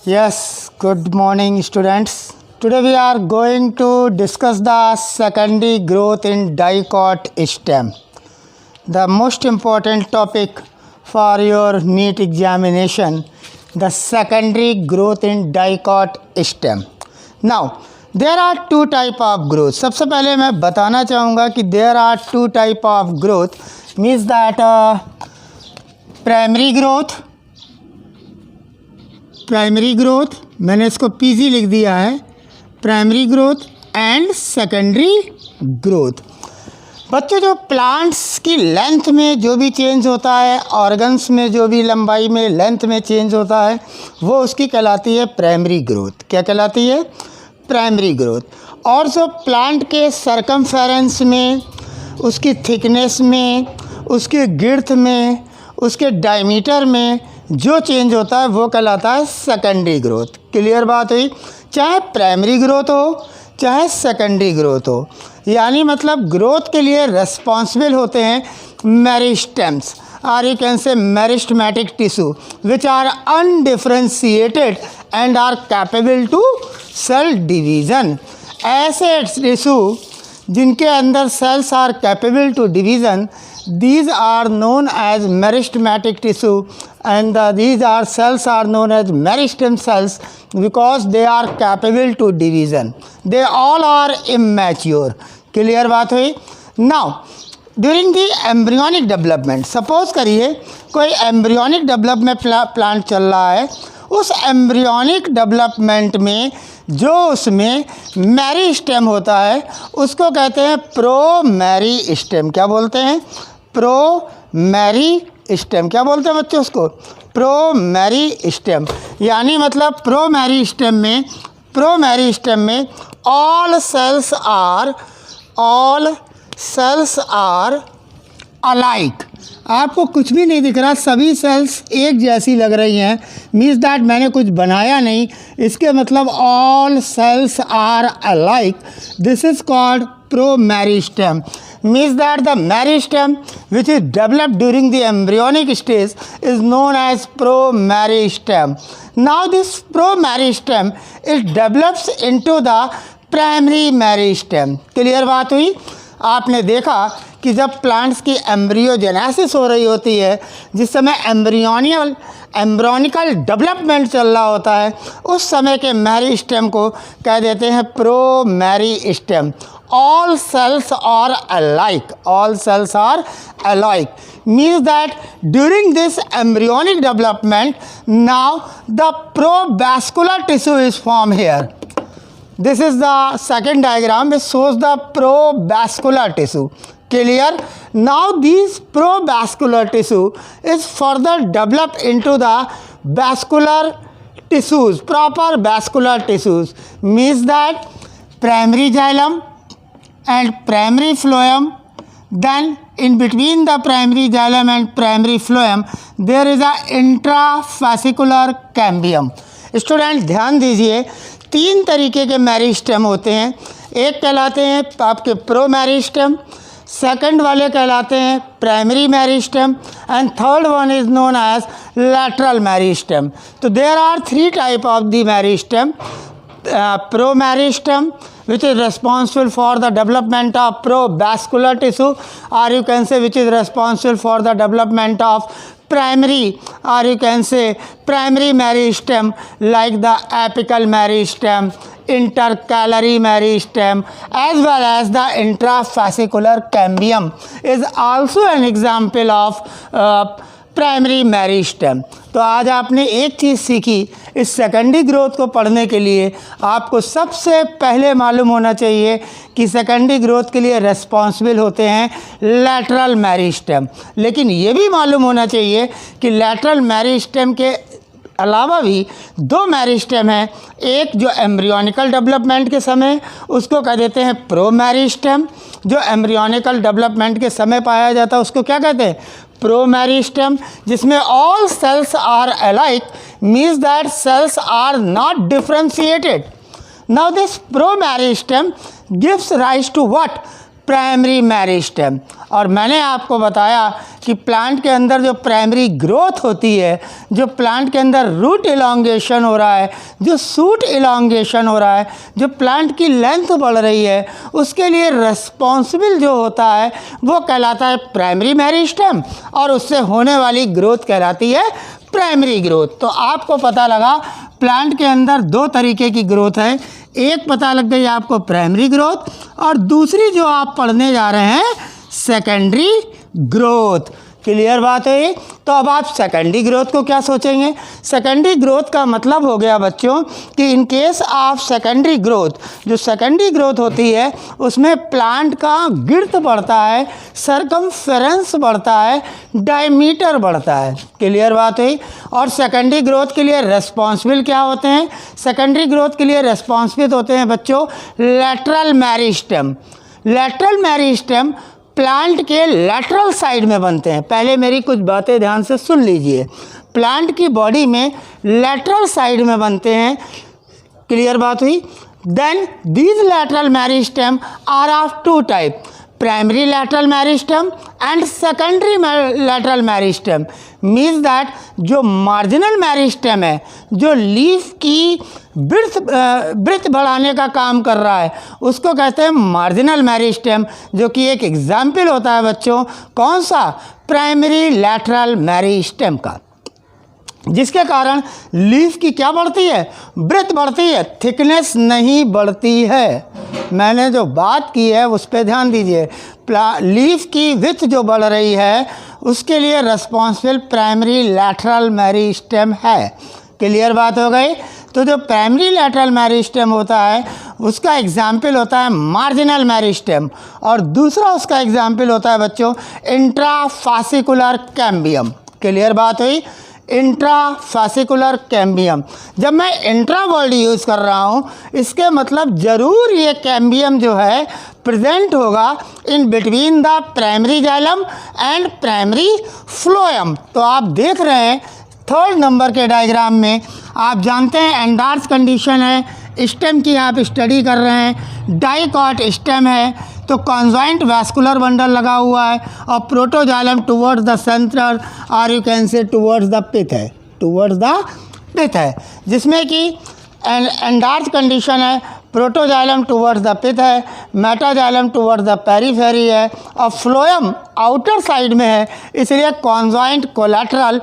Yes, good morning students. Today we are going to discuss the secondary growth in dicot stem. The most important topic for your NEET examination, the secondary growth in dicot stem. Now, there are two type of growth. सबसे पहले मैं बताना चाहूँगा कि there are two type of growth, means that primary growth मैंने इसको PG लिख दिया है, primary growth and secondary growth. बच्चों, जो प्लांट्स की लेंथ में जो भी चेंज होता है, ऑर्गन्स में जो भी लंबाई में लेंथ में चेंज होता है, वो उसकी कहलाती है प्राइमरी ग्रोथ। क्या कहलाती है? Primary growth. और जो प्लांट के सरकमफेरेंस में, उसकी थिकनेस में, उसके गिर्थ में, उसके डायमीटर में जो चेंज होता है वो कहलाता है सेकेंडरी ग्रोथ। क्लियर बात हुई? चाहे प्राइमरी ग्रोथ हो चाहे सेकेंडरी ग्रोथ हो, यानी मतलब ग्रोथ के लिए रेस्पॉन्सिबल होते हैं मेरिस्टेम्स, और you can say meristematic tissue which are undifferentiated and are capable to cell division. ऐसे टिश्यू जिनके अंदर cells are capable to division, these are known as meristematic tissue, and these are cells are known as meristem cells because they are capable to division. They all are immature. Clear बात हुई? Now during the embryonic development, suppose करिए कोई embryonic development plant चल रहा है, उस embryonic development में जो उसमें मेरिस्टेम होता है उसको कहते हैं प्रोमेरिस्टेम। क्या बोलते हैं? प्रोमेरिस्टेम। क्या बोलते हैं बच्चों उसको? प्रोमेरिस्टेम। यानी मतलब प्रोमेरिस्टेम में ऑल सेल्स आर अलाइक। आपको कुछ भी नहीं दिख रहा, सभी सेल्स एक जैसी लग रही हैं, मीन्स दैट मैंने कुछ बनाया नहीं, इसके मतलब all cells are alike. This is called promeristem. means that the meristem which is developed during the embryonic stage is known as promeristem. Now this promeristem it develops into the primary meristem. Clear बात हुई? आपने देखा कि जब plants की embryogenesis हो रही होती है, जिस समय एम्ब्रोनिकल डेवलपमेंट चल रहा होता है, उस समय के मेरिस्टेम को कह देते हैं प्रोमेरिस्टेम। All cells are alike. All cells are alike. Means that during this embryonic development, now the provascular tissue is formed here. This is the second diagram which shows the provascular tissue. Clear? Now this provascular tissue is further developed into the vascular tissues, proper vascular tissues. Means that primary xylem and primary phloem, then in between the primary xylem and primary phloem there is a intrafascicular cambium. Student ध्यान दीजिए, तीन तरीके के meristem होते हैं। एक कहलाते हैं आपके प्रोमेरिस्टेम, सेकंड वाले कहलाते हैं primary meristem, and third one is known as lateral meristem. तो there are three type of the meristem. Promeristem, which is responsible for the development of provascular tissue, or you can say which is responsible for the development of primary, or you can say primary meristem, like the apical meristem, intercalary meristem, as well as the intrafascicular cambium is also an example of primary meristem. तो आज आपने एक चीज़ सीखी, इस secondary growth को पढ़ने के लिए आपको सबसे पहले मालूम होना चाहिए कि सेकेंडरी ग्रोथ के लिए रेस्पॉन्सिबल होते हैं लैटरल मेरिस्टेम। लेकिन ये भी मालूम होना चाहिए कि लैटरल मेरिस्टेम के अलावा भी दो मेरिस्टेम हैं। एक जो एम्ब्रियोनिकल डेवलपमेंट के समय, उसको कह देते हैं प्रोमेरिस्टेम। जो एम्ब्रियोनिकल डेवलपमेंट के समय पाया जाता है उसको क्या कहते हैं? प्रोमेरिस्टेम। जिसमें all cells are alike, means that cells are not differentiated. Now this promeristem gives rise to what? Primary meristem. और मैंने आपको बताया कि प्लांट के अंदर जो प्राइमरी ग्रोथ होती है, जो प्लांट के अंदर रूट इलॉन्गेशन हो रहा है, जो सूट इलॉन्गेशन हो रहा है, जो प्लांट की लेंथ बढ़ रही है, उसके लिए रिस्पॉन्सिबल जो होता है वो कहलाता है प्राइमरी मेरिस्टेम, और उससे होने वाली ग्रोथ कहलाती है प्राइमरी ग्रोथ। तो आपको पता लगा प्लांट के अंदर दो तरीके की ग्रोथ है, एक पता लग गई आपको प्राइमरी ग्रोथ, और दूसरी जो आप पढ़ने जा रहे हैं सेकेंडरी ग्रोथ। क्लियर बात है? तो अब आप सेकेंडरी ग्रोथ को क्या सोचेंगे? सेकेंडरी ग्रोथ का मतलब हो गया बच्चों कि in case of secondary growth, जो सेकेंडरी ग्रोथ होती है उसमें प्लांट का गिर्थ बढ़ता है, सरकमफेरेंस बढ़ता है, डायमीटर बढ़ता है। क्लियर बात हुई? और सेकेंडरी ग्रोथ के लिए रेस्पॉन्सिबल क्या होते हैं? सेकेंडरी ग्रोथ के लिए रेस्पॉन्सिबल होते हैं बच्चों lateral meristem. Lateral meristem plant के लैटरल साइड में बनते हैं। पहले मेरी कुछ बातें ध्यान से सुन लीजिए। प्लांट की बॉडी में लैटरल साइड में बनते हैं। क्लियर बात हुई? Then these lateral meristem are of two type, primary lateral meristem and secondary lateral meristem. Means that जो मार्जिनल मेरिस्टेम है, जो लीफ की ब्रिथ बढ़ाने का काम कर रहा है, उसको कहते हैं मार्जिनल मेरिस्टेम, जो कि एक एग्जाम्पल होता है बच्चों कौन सा? प्राइमरी लैटरल मेरिस्टेम का, जिसके कारण लीफ की क्या बढ़ती है? ब्रेथ बढ़ती है, थिकनेस नहीं बढ़ती है। मैंने जो बात की है उस पर ध्यान दीजिए। लीफ की विड्थ जो बढ़ रही है उसके लिए रिस्पॉन्सिबल प्राइमरी लैटरल मेरिस्टेम है। क्लियर बात हो गई? तो जो प्राइमरी लैटरल मेरिस्टेम होता है उसका एग्जाम्पल होता है मार्जिनल मेरिस्टेम, और दूसरा उसका एग्जाम्पल होता है बच्चों इंट्राफासिकुलर कैम्बियम। क्लियर बात हुई? इंट्राफासिकुलर कैम्बियम। जब मैं इंट्रा वर्ड यूज़ कर रहा हूँ इसके मतलब ज़रूर ये कैम्बियम जो है प्रेजेंट होगा इन between the primary xylem and primary phloem. तो आप देख रहे हैं थर्ड नंबर के डायग्राम में, आप जानते हैं एंडार्स कंडीशन है, स्टेम की आप स्टडी कर रहे हैं, डाइकॉट स्टेम है, तो कॉन्जॉइंट वैस्कुलर बंडल लगा हुआ है, और प्रोटोजाइलम टुवर्ड्स द सेंटर और you can say towards the pith है, टुवर्ड्स द पिथ है, जिसमें कि एंडार्स कंडीशन है, प्रोटोजाइलम टुवर्ड्स द पिथ है, मेटाजाइलम टुवर्ड्स द पेरीफेरी है, और फ्लोएम आउटर साइड में है, इसलिए conjoint collateral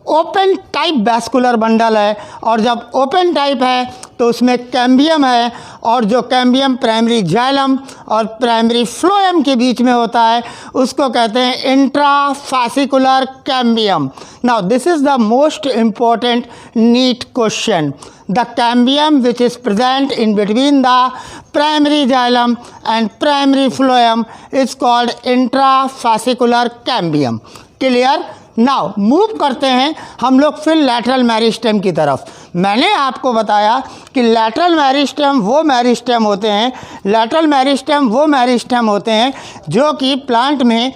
open type vascular bundle है। और जब ओपन टाइप है तो उसमें कैम्बियम है, और जो कैम्बियम प्राइमरी जाइलम और प्राइमरी फ्लोएम के बीच में होता है उसको कहते हैं intrafascicular cambium. Now this is the most important NEET question. The cambium which is present in between the primary xylem and primary phloem is called intrafascicular cambium. Clear? Now move करते हैं हम लोग फिर लैटरल मेरिस्टेम की तरफ। मैंने आपको बताया कि लैटरल मेरिस्टेम वो मेरिस्टेम होते हैं, लैटरल मेरिस्टेम वो मेरिस्टेम होते हैं जो कि प्लांट में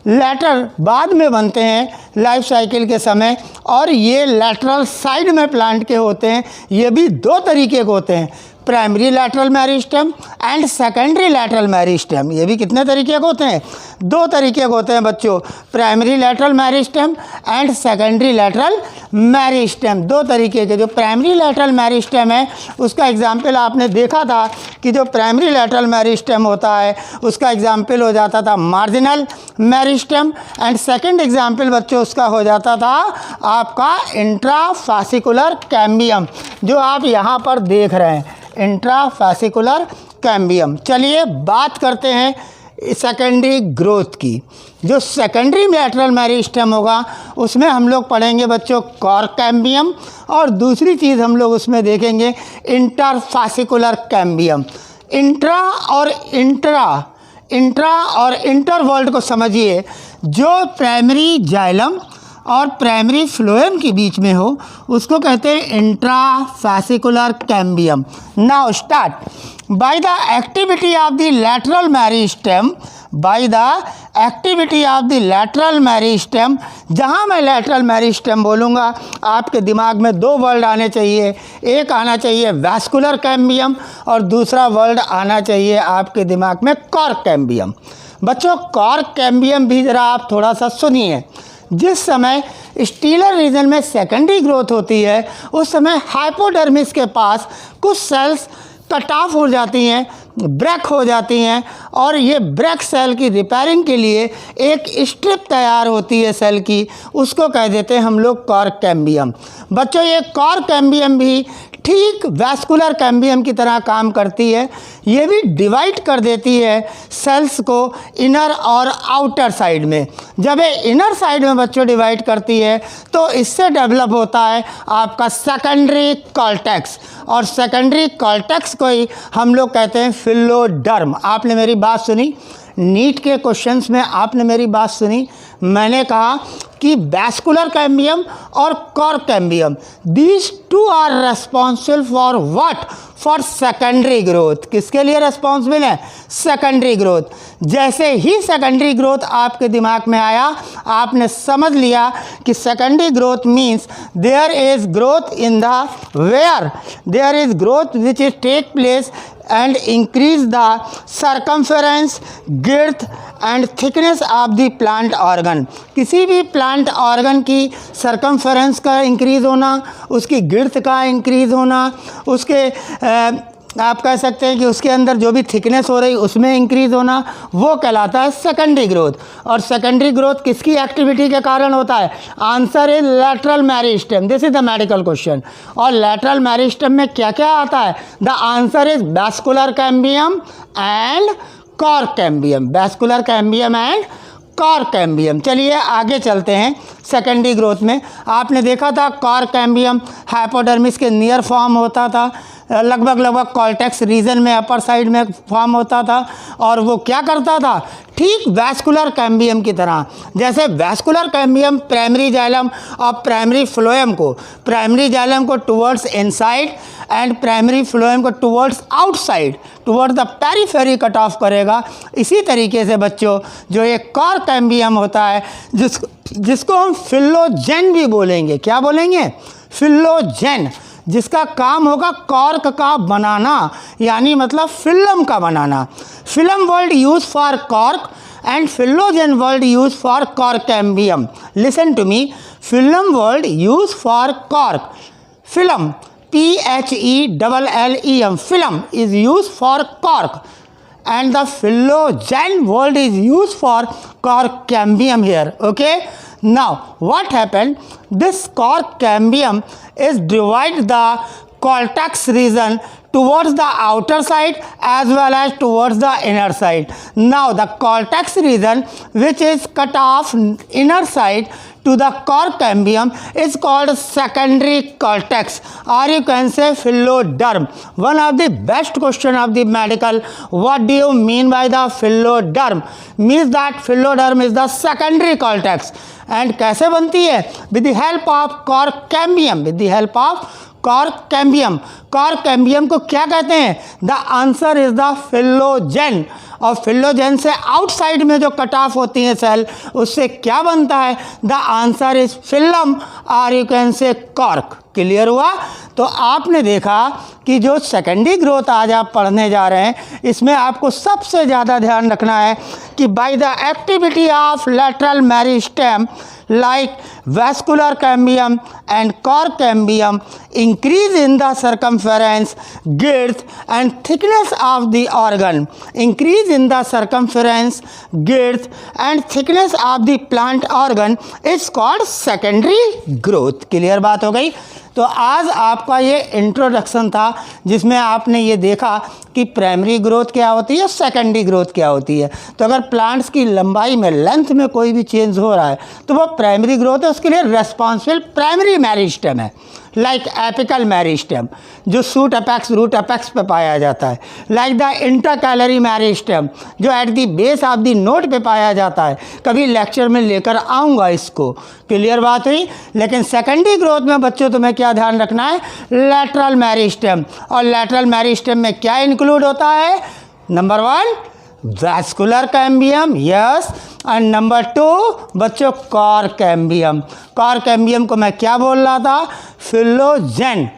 लैटर बाद में बनते हैं लाइफ साइकिल के समय, और ये लैटरल साइड में प्लांट के होते हैं। ये भी दो तरीके के होते हैं, primary lateral meristem and secondary lateral meristem. ये भी कितने तरीके के होते हैं? दो तरीके के होते हैं बच्चों, primary lateral meristem and secondary lateral meristem, दो तरीके के। जो प्राइमरी लैटरल मेरिस्टेम है उसका एग्जाम्पल आपने देखा था कि जो प्राइमरी लैटरल मेरिस्टेम होता है उसका एग्जाम्पल हो जाता था marginal meristem, and second example बच्चों उसका हो जाता था आपका इंट्राफासिकुलर कैम्बियम, जो आप यहाँ पर देख रहे हैं, इंट्राफासिकुलर कैम्बियम। चलिए बात करते हैं सेकेंडरी ग्रोथ की। जो सेकेंडरी लैटरल मेरिस्टेम होगा उसमें हम लोग पढ़ेंगे बच्चों कॉर्क कैम्बियम, और दूसरी चीज़ हम लोग उसमें देखेंगे इंटरफासिकुलर कैम्बियम। इंट्रा और इंटर वर्ल्ड को समझिए। जो प्राइमरी जाइलम और प्राइमरी फ्लोएम के बीच में हो उसको कहते हैं intrafascicular cambium. Now start. By the activity of the lateral meristem, by the activity of the lateral meristem. जहाँ मैं लैटरल मेरिस्टेम बोलूँगा आपके दिमाग में दो वर्ड आने चाहिए, एक आना चाहिए वैस्कुलर कैम्बियम और दूसरा वर्ड आना चाहिए आपके दिमाग में कॉर्क कैम्बियम। बच्चों कॉर्क कैम्बियम भी ज़रा आप थोड़ा सा सुनिए। जिस समय स्टीलर रीजन में सेकेंडरी ग्रोथ होती है उस समय हाइपोडर्मिस के पास कुछ सेल्स कट ऑफ हो जाती हैं, ब्रेक हो जाती हैं और ये ब्रेक सेल की रिपेयरिंग के लिए एक स्ट्रिप तैयार होती है सेल की, उसको कह देते हैं हम लोग कॉर्क कैम्बियम। बच्चों ये कॉर्क कैम्बियम भी ठीक वैस्कुलर कैम्बियम की तरह काम करती है। ये भी डिवाइड कर देती है सेल्स को इनर और आउटर साइड में। जब ये इनर साइड में बच्चों डिवाइड करती है तो इससे डेवलप होता है आपका सेकेंडरी कॉर्टेक्स, और सेकेंडरी कॉर्टेक्स को ही हम लोग कहते हैं फिलोडर्म। आपने मेरी बात सुनी, नीट के क्वेश्चंस में आपने मेरी बात सुनी। मैंने कहा कि वैस्कुलर कैम्बियम और cork cambium these two are responsible for what, for secondary growth. किसके लिए रेस्पॉन्सिबल है? Secondary growth. जैसे ही सेकेंडरी ग्रोथ आपके दिमाग में आया आपने समझ लिया कि secondary growth means there is growth in the where, there is growth which is take place and increase the circumference, girth and thickness of the plant organ। किसी भी प्लांट ऑर्गन की सर्कमफेरेंस का इंक्रीज़ होना, उसकी गिर्थ का increase होना, उसके आप कह सकते हैं कि उसके अंदर जो भी थिकनेस हो रही उसमें इंक्रीज़ होना, वो कहलाता है सेकेंडरी ग्रोथ। और सेकेंडरी ग्रोथ किसकी एक्टिविटी के कारण होता है? Answer is lateral meristem. This is the medical question. और लैटरल मेरिस्टेम में क्या क्या आता है? The answer is vascular cambium and cork cambium, vascular cambium and cork cambium. चलिए आगे चलते हैं। सेकेंडरी ग्रोथ में आपने देखा था कॉर्क कैम्बियम हाइपोडर्मिस के नियर फॉर्म होता था, लगभग कॉर्टेक्स रीजन में अपर साइड में फॉर्म होता था, और वो क्या करता था? ठीक वैस्कुलर कैम्बियम की तरह। जैसे वैस्कुलर कैम्बियम प्राइमरी जाइलम और प्राइमरी जाइलम को towards inside and primary phloem को towards outside, towards the periphery cut off करेगा। इसी तरीके से बच्चों जो ये कॉर्क कैम्बियम होता है जिसको हम फिलोजेन भी बोलेंगे। क्या बोलेंगे? फिलोजेन, जिसका काम होगा कॉर्क का बनाना, यानी मतलब फिल्म का बनाना। Phellem word use for cork and phellogen word use for cork cambium. Listen to me, phellem word use for cork, phellem PHELLEM, film is used for cork, and the philogen word is used for cork cambium here. Okay, now what happened? This cork cambium is divide the cortex region towards the outer side as well as towards the inner side. Now the cortex region which is cut off inner side to the cork cambium is called secondary cortex, or you can say philoderm. One of the best question of the medical, what do you mean by the philoderm? Means that philoderm is the secondary cortex, and कैसे बनती है? With the help of cork cambium, with the help of cork cambium. Cork cambium को क्या कहते हैं? The answer is the phellogen. और phellogen से outside में जो कट ऑफ होती हैं सेल, उससे क्या बनता है? द आंसर इज फिल्म, और you can say cork. Clear हुआ? तो आपने देखा कि जो सेकेंडरी ग्रोथ आज आप पढ़ने जा रहे हैं इसमें आपको सबसे ज़्यादा ध्यान रखना है कि by the activity of lateral meristem like vascular cambium and cork cambium increase in the circumference, girth and thickness of the organ, increase in the circumference, girth and thickness of the plant organ is called secondary growth। Clear बात हो गई? तो आज आपका ये introduction था जिसमें आपने ये देखा कि प्राइमरी ग्रोथ क्या होती है, सेकेंडरी ग्रोथ क्या होती है। तो अगर प्लांट्स की लंबाई में, लेंथ में कोई भी चेंज हो रहा है तो वो प्राइमरी ग्रोथ है, उसके लिए रेस्पॉन्सिबल प्राइमरी मेरिस्टेम है। लाइक एपिकल मेरिस्टेम जो शूट अपेक्स रूट अपेक्स पे पाया जाता है, लाइक द इंटरकैलरी मेरिस्टेम जो at the base of the note पे पाया जाता है। कभी लेक्चर में लेकर आऊँगा इसको, क्लियर बात हुई। लेकिन सेकेंडरी ग्रोथ में बच्चों तुम्हें क्या ध्यान रखना है, लैटरल मेरिस्टेम। और लैटरल मेरिस्टेम में क्या इंक्लूड होता है, number 1 vascular cambium, yes, and number 2 बच्चों कॉर्क कैम्बियम। कॉर्क कैम्बियम को मैं क्या बोल रहा था, फिलोजेन,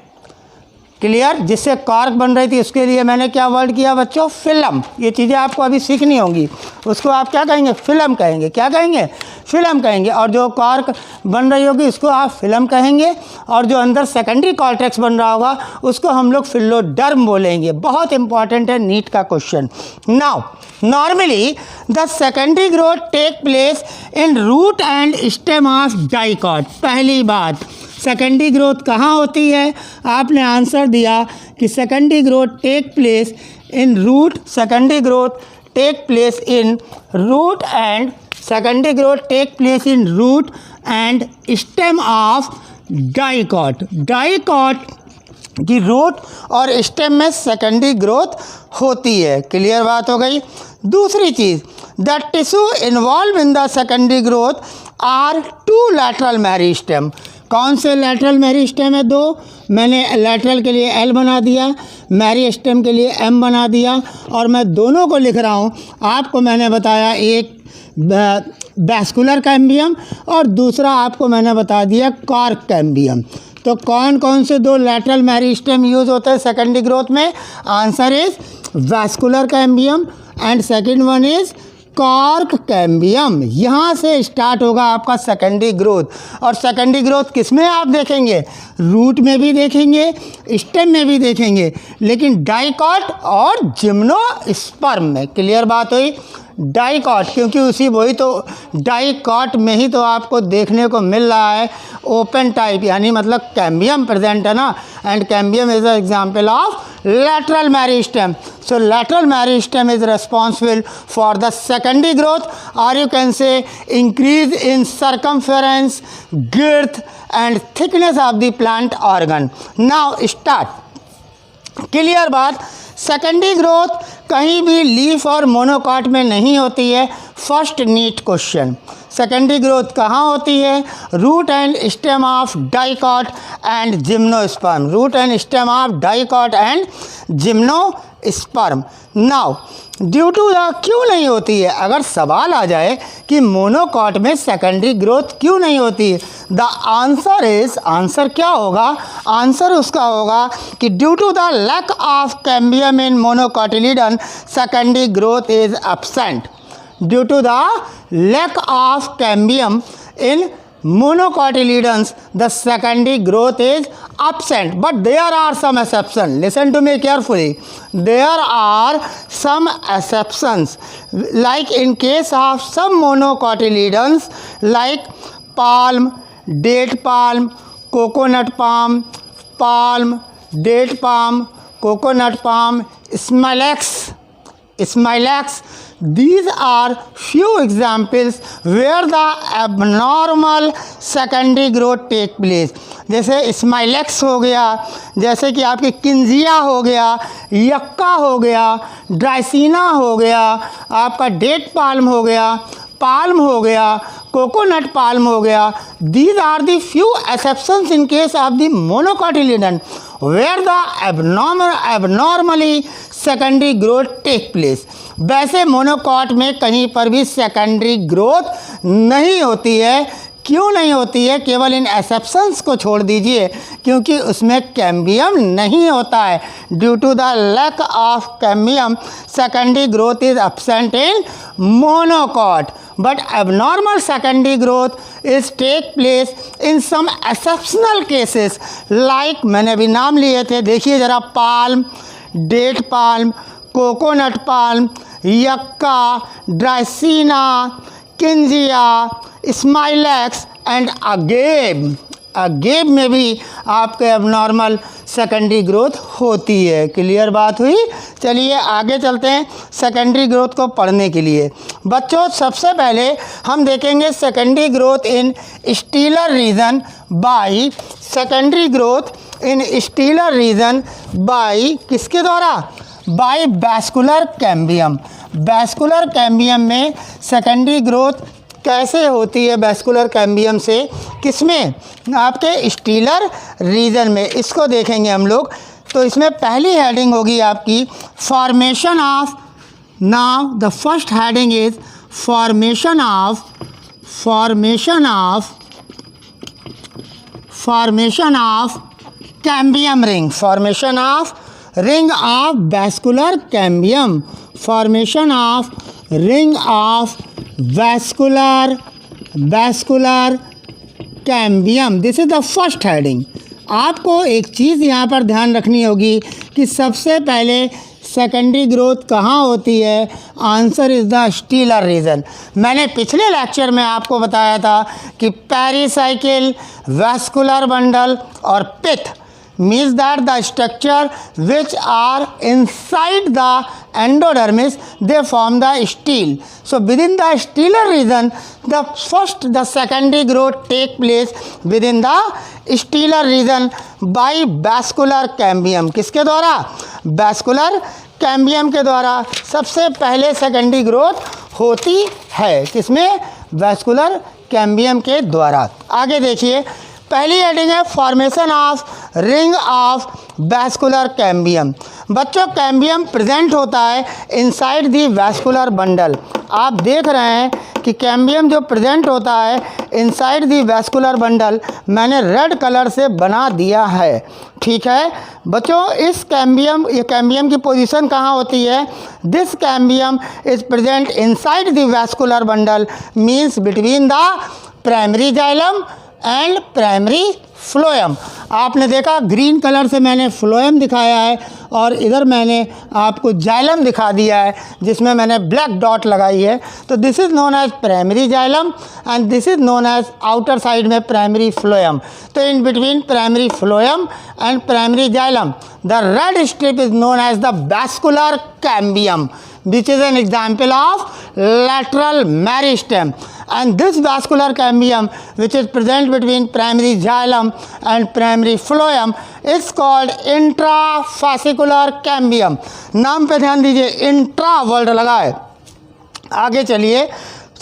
क्लियर। जिससे कॉर्क बन रही थी उसके लिए मैंने क्या वर्ड किया बच्चों, फिल्म। ये चीज़ें आपको अभी सीखनी होंगी, उसको आप क्या कहेंगे, फिल्म कहेंगे। क्या कहेंगे, फिल्म कहेंगे। और जो कॉर्क बन रही होगी उसको आप फिल्म कहेंगे, और जो अंदर सेकेंडरी कॉर्टेक्स बन रहा होगा उसको हम लोग फिलोडर्म बोलेंगे। बहुत इंपॉर्टेंट है नीट का question. Now normally the secondary growth take place in root and stem of dicot. पहली बात, सेकेंडरी ग्रोथ कहाँ होती है, आपने आंसर दिया कि secondary growth take place in root, secondary growth take place in root and secondary growth take place in root and stem of dicot. Dicot की root और स्टेम में सेकेंडरी ग्रोथ होती है, क्लियर बात हो गई। दूसरी चीज़, the tissue involve in the secondary growth are 2 lateral meristem. कौन से लैटरल मेरिस्टेम है, 2। मैंने लैटरल के लिए L बना दिया, मेरिस्टेम के लिए M बना दिया, और मैं दोनों को लिख रहा हूँ। आपको मैंने बताया एक वैस्कुलर कैम्बियम और दूसरा आपको मैंने बता दिया कॉर्क कैम्बियम। तो कौन कौन से 2 लैटरल मेरिस्टेम यूज़ होते हैं सेकेंडरी ग्रोथ में, answer is vascular cambium and second one is cork cambium. यहाँ से स्टार्ट होगा आपका सेकेंडरी ग्रोथ। और सेकेंडरी ग्रोथ किस में आप देखेंगे, रूट में भी देखेंगे, स्टेम में भी देखेंगे, लेकिन डाइकॉट और जिम्नोस्पर्म में, क्लियर बात हुई। डाइकॉट क्योंकि उसी वही तो डाइकॉट में ही तो आपको देखने को मिल रहा है ओपन टाइप, यानी मतलब कैम्बियम प्रेजेंट है ना, and cambium is a example of lateral meristem. So lateral meristem is responsible for the secondary growth, or you can say increase in circumference, girth and thickness of the plant organ. Now start. Clear बात। Secondary growth कहीं भी leaf और monocot में नहीं होती है। First NEET question, secondary growth कहाँ होती है, root and stem of dicot and gymnosperm, root and stem of dicot and gymnosperm. Now due to the क्यों नहीं होती है, अगर सवाल आ जाए कि मोनोकॉट में सेकेंडरी ग्रोथ क्यों नहीं होती है, द आंसर इज, आंसर क्या होगा, आंसर उसका होगा कि due to the lack of cambium in monocotyledon secondary growth is absent. Due to the lack of cambium in monocotyledons the secondary growth is absent, but there are some exceptions. Listen to me carefully. There are some exceptions, like in case of some monocotyledons like palm, date palm, coconut palm, palm, date palm, coconut palm, smilax. These are few examples where the abnormal secondary growth take place. जैसे Smilax हो गया, जैसे कि आपकी किंजिया हो गया, यक्का हो गया, ड्राइसिना हो गया, आपका डेट पाल्म हो गया, पाल्म हो गया, कोकोनट पाल्म हो गया. These are the few exceptions in case of the monocotyledon where the abnormally secondary growth take place. वैसे मोनोकॉट में कहीं पर भी सेकेंडरी ग्रोथ नहीं होती है. क्यों नहीं होती है? केवल इन एक्सेप्शंस को छोड़ दीजिए, क्योंकि उसमें कैम्बियम नहीं होता है. Due to the lack of cambium secondary growth is absent in monocot, but abnormal secondary growth is take place in some exceptional cases like मैंने भी नाम लिए थे, देखिए ज़रा, palm, date palm, coconut palm, yucca, dracaena, Kingia, smilax and agave. Agave में भी आपके एबनॉर्मल सेकेंडरी ग्रोथ होती है। क्लियर बात हुई। चलिए आगे चलते हैं सेकेंडरी ग्रोथ को पढ़ने के लिए। बच्चों सबसे पहले हम देखेंगे secondary growth in stelar region by, secondary growth in stelar region by किसके द्वारा? By vascular cambium. Vascular cambium में सेकेंडरी ग्रोथ कैसे होती है? वैस्कुलर कैम्बियम से किसमें? आपके स्टीलर रीजन में। इसको देखेंगे हम लोग। तो इसमें पहली हेडिंग होगी आपकी formation of, now the first heading is formation of cambium ring, formation of ring of vascular cambium, formation of ring of vascular cambium. This is the first heading. आपको एक चीज़ यहाँ पर ध्यान रखनी होगी कि सबसे पहले सेकेंडरी ग्रोथ कहाँ होती है? Answer is the stelar region. मैंने पिछले लेक्चर में आपको बताया था कि पेरिसाइकिल, वैस्कुलर बंडल और पिथ means that the structure which are inside the endodermis, they form the steel. So within the steeler region, the secondary growth take place within the steeler region by vascular cambium. किसके द्वारा? vascular cambium के द्वारा सबसे पहले secondary growth होती है। किसमें? vascular cambium के द्वारा। आगे देखिए, पहली हेडिंग है formation of ring of vascular cambium. बच्चों कैम्बियम प्रेजेंट होता है इनसाइड दी वैस्कुलर बंडल। आप देख रहे हैं कि कैम्बियम जो प्रेजेंट होता है इनसाइड दी वैस्कुलर बंडल, मैंने रेड कलर से बना दिया है। ठीक है बच्चों, इस कैम्बियम, ये कैम्बियम की पोजीशन कहाँ होती है? This cambium is present inside the vascular bundle, means between the primary xylem and primary phloem. आपने देखा ग्रीन कलर से मैंने फ्लोएम दिखाया है और इधर मैंने आपको जाइलम दिखा दिया है जिसमें मैंने ब्लैक डॉट लगाई है। तो this is known as primary xylem and this is known as outer side में प्राइमरी फ्लोएम। तो in between primary phloem and primary xylem the red strip is known as the vascular cambium, which is an example of lateral meristem, and this vascular cambium which is present between primary xylem and primary phloem is called intrafascicular cambium। नाम पे ध्यान दीजिए, intra word लगा है। आगे चलिए,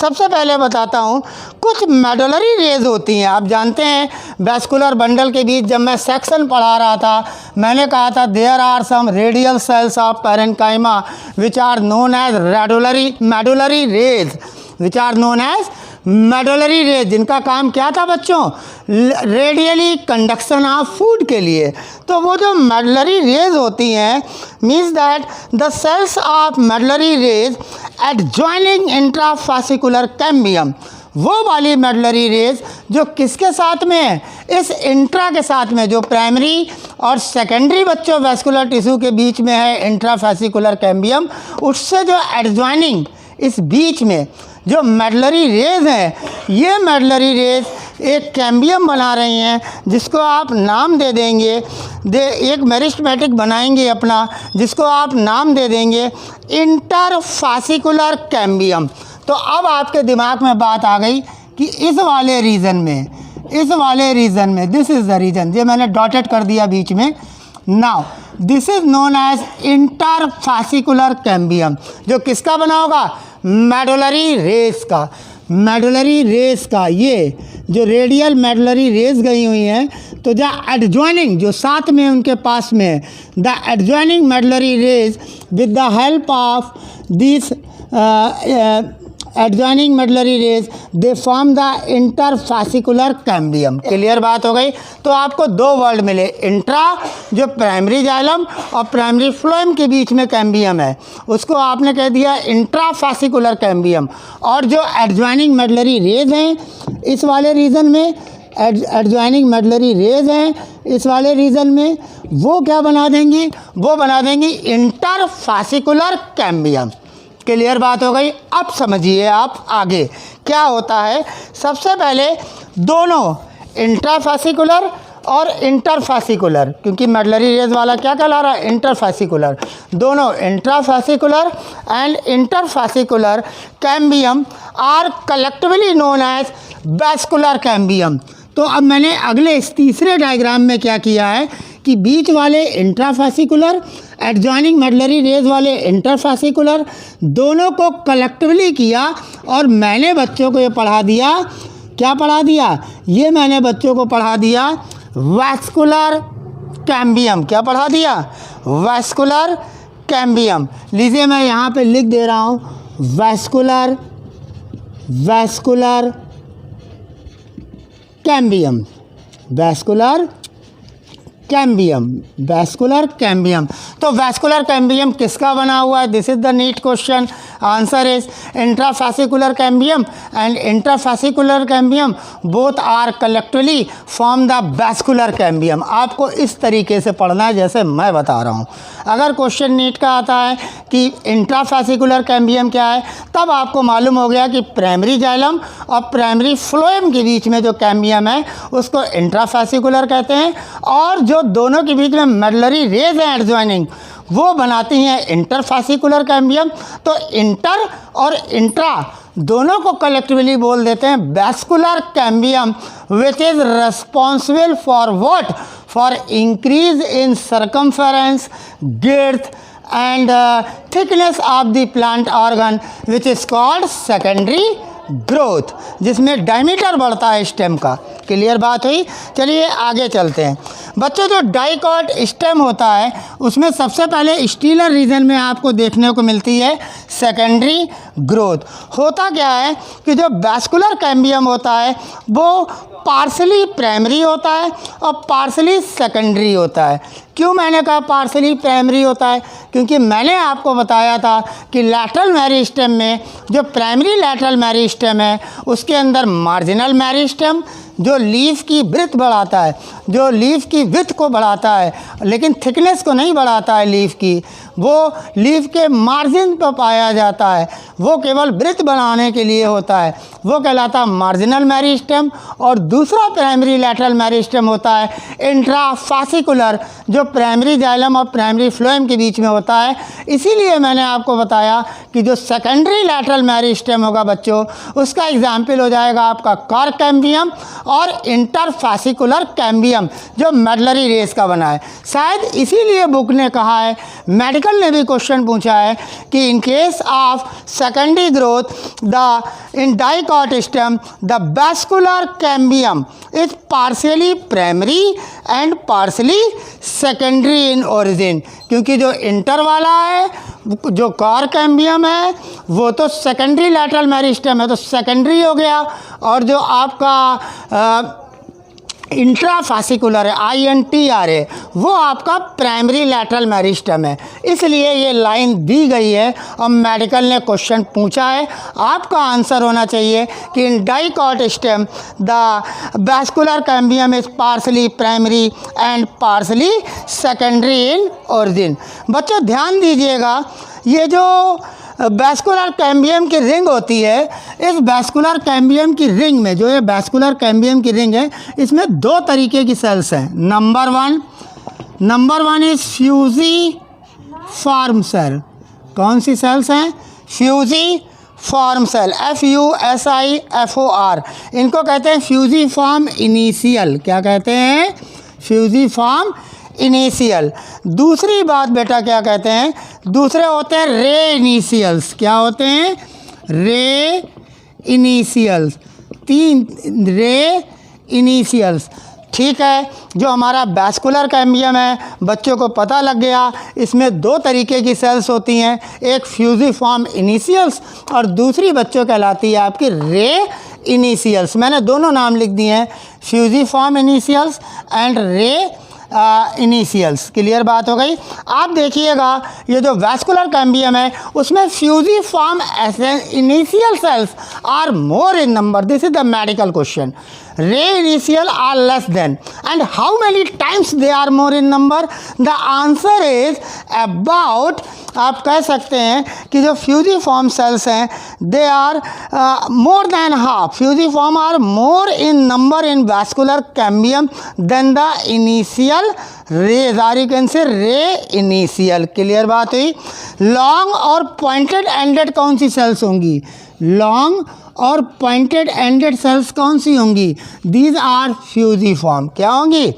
सबसे पहले बताता हूँ कुछ मेडुलरी रेज होती हैं। आप जानते हैं वैस्कुलर बंडल के बीच जब मैं सेक्शन पढ़ा रहा था मैंने कहा था there are some radial cells of parenchyma which are known as medullary rays, which are known as medullary rays, जिनका काम क्या था बच्चों? रेडियली कंडक्शन ऑफ फूड के लिए। तो वो जो मेडुलरी रेज होती हैं means that the cells of medullary rays adjoining intrafascicular cambium, वो वाली मेडुलरी रेज जो किसके साथ में है? इस इंट्रा के साथ में, जो प्राइमरी और सेकेंडरी बच्चों वैस्कुलर टिश्यू के बीच में है इंट्राफासिकुलर कैम्बियम, उससे जो एडजॉइनिंग इस बीच में जो मेडुलरी रेज हैं, ये मेडुलरी रेज एक कैम्बियम बना रही हैं जिसको आप नाम दे देंगे, एक मेरिस्टेमेटिक बनाएंगे अपना जिसको आप नाम दे देंगे इंटरफासिकुलर कैम्बियम। तो अब आपके दिमाग में बात आ गई कि इस वाले रीजन में दिस इज़ द रीजन, ये मैंने डॉटेड कर दिया बीच में। Now this is known as interfascicular cambium, जो किसका बना होगा? मेडुलरी रेस का। ये जो रेडियल मेडुलरी रेस गई हुई हैं, तो द एडजॉइनिंग, जो साथ में उनके पास में the adjoining medullary rays with the help of this adjoining medullary rays they form the interfascicular cambium. Clear बात हो गई। तो आपको दो वर्ड मिले, इंट्रा जो प्राइमरी जाइलम और प्राइमरी फ्लोएम के बीच में कैम्बियम है उसको आपने कह दिया इंट्राफासिकुलर कैम्बियम, और जो एडजॉइनिंग मेडुलरी रेज हैं इस वाले रीजन में, एडजॉइनिंग मेडुलरी रेज हैं इस वाले रीजन में, वो क्या बना देंगी? वो बना देंगी इंटरफासिकुलर कैम्बियम। क्लियर बात हो गई। अब समझिए आप आगे क्या होता है। सबसे पहले दोनों इंट्राफासिकुलर और इंटरफेसिकुलर, क्योंकि मेडलरी रेज वाला क्या कहला रहा है, इंटरफेसिकुलर। दोनों intrafascicular and interfascicular cambium are collectively known as vascular cambium. तो अब मैंने अगले इस तीसरे डायग्राम में क्या किया है कि बीच वाले इंट्राफेसिकुलर, एडजॉइनिंग मेडलरी रेज वाले इंटरफेसिकुलर, दोनों को कलेक्टिवली किया और मैंने बच्चों को ये पढ़ा दिया, क्या पढ़ा दिया, ये मैंने बच्चों को पढ़ा दिया वैस्कुलर कैम्बियम। क्या पढ़ा दिया, वैस्कुलर कैम्बियम। लीजिए मैं यहाँ पे लिख दे रहा हूँ vascular cambium, vascular cambium, vascular cambium. तो वैस्कुलर कैम्बियम किसका बना हुआ है, this is the NEET question. Answer is intrafascicular cambium and intrafascicular cambium both are collectively form the vascular cambium. आपको इस तरीके से पढ़ना है जैसे मैं बता रहा हूँ। अगर क्वेश्चन नीट का आता है कि इंट्राफेसिकुलर कैम्बियम क्या है, तब आपको मालूम हो गया कि प्राइमरी जाइलम और प्राइमरी फ्लोएम के बीच में जो कैम्बियम है उसको इंट्राफेसिकुलर कहते हैं, और जो दोनों के बीच में मेडलरी रेज हैं एडजॉइनिंग, वो बनाती हैं इंटरफेसिकुलर कैम्बियम। तो इंटर और इंट्रा दोनों को कलेक्टिवली बोल देते हैं vascular cambium, which is responsible for what, for increase in circumference, girth and thickness of the plant organ, which is called secondary growth, जिसमें डायमीटर बढ़ता है स्टेम का। क्लियर बात हुई। चलिए आगे चलते हैं बच्चों। जो डाइकॉट स्टेम होता है उसमें सबसे पहले स्टीलर रीजन में आपको देखने को मिलती है सेकेंडरी ग्रोथ। होता क्या है कि जो वैस्कुलर कैम्बियम होता है वो पार्शली प्राइमरी होता है और पार्शली सेकेंडरी होता है। क्यों मैंने कहा पार्शली प्राइमरी होता है, क्योंकि मैंने आपको बताया था कि लैटरल मेरिस्टेम में जो प्राइमरी लैटरल मेरिस्टेम है उसके अंदर मार्जिनल मेरिस्टेम जो लीफ की ब्रेथ बढ़ाता है, जो लीफ की विड्थ को बढ़ाता है लेकिन थिकनेस को नहीं बढ़ाता है लीफ की, वो लीफ के मार्जिन पर पाया जाता है, वो केवल ब्रेथ बढ़ाने के लिए होता है, वो कहलाता है मार्जिनल मेरिस्टेम। और दूसरा प्राइमरी लैटरल मेरिस्टेम होता है इंट्राफेसिकुलर, जो प्राइमरी जाइलम और प्राइमरी फ्लोएम के बीच में होता है। इसीलिए मैंने आपको बताया कि जो सेकेंडरी लैटरल मेरिस्टेम होगा बच्चों, उसका एग्जाम्पल हो जाएगा आपका कॉर्क कैम्बियम और इंटरफेसिकुलर कैम्बियम जो मेडलरी रेस का बना है। शायद इसीलिए बुक ने कहा है, मेडिकल ने भी क्वेश्चन पूछा है कि in case of secondary growth the in dicot stem the vascular cambium is partially primary and partially secondary in origin, क्योंकि जो इंटर वाला है, जो कॉर्क कैम्बियम है, वो तो सेकेंडरी लैटरल मेरिस्टेम है तो सेकेंडरी हो गया, और जो आपका इंट्राफेसिकुलर है INTRA वो आपका प्राइमरी लैटरल मेरिस्टेम है। इसलिए ये लाइन दी गई है और मेडिकल ने क्वेश्चन पूछा है, आपका आंसर होना चाहिए कि in dicot stem the vascular cambium is partially primary and partially secondary in origin. बच्चों ध्यान दीजिएगा, ये जो वैस्कुलर कैम्बियम की रिंग होती है, इस वैस्कुलर कैम्बियम की रिंग में, जो ये वैस्कुलर कैम्बियम की रिंग है, इसमें दो तरीके की सेल्स हैं। Number one is fusiform cell. कौन सी सेल्स हैं? Fusiform cell, FUSIFOR। इनको कहते हैं फ्यूजी फॉर्म इनिशियल। क्या कहते हैं? Fusiform initial. दूसरी बात बेटा क्या कहते हैं? दूसरे होते हैं रे इनिशियल्स। क्या होते हैं? रे इनिशियल्स। 3 रे इनिशियल्स। ठीक है, जो हमारा वैस्कुलर कैम्बियम है बच्चों को पता लग गया, इसमें 2 तरीके की सेल्स होती हैं, एक फ्यूजिफॉर्म इनिशियल्स और दूसरी बच्चों कहलाती है आपकी रे इनिशियल्स। मैंने दोनों नाम लिख दिए हैं, फ्यूजिफॉर्म इनिशियल्स एंड रे इनिशियल्स। क्लियर बात हो गई। आप देखिएगा ये जो वैस्कुलर कैम्बियम है उसमें fusiform initial cells are more in number. This is the medical question. Ray initial are less than, and how many times they are more in number? The answer is about आप कह सकते हैं कि जो fusiform cells हैं they are more than half, fusiform are more in number in vascular cambium than the initial rays, are you can say ray initial. Clear बात हुई। Long और पॉइंटेड एंडेड कौन सी सेल्स होंगी? लॉन्ग और pointed ended cells कौन सी होंगी? These are fusiform. क्या होंगी?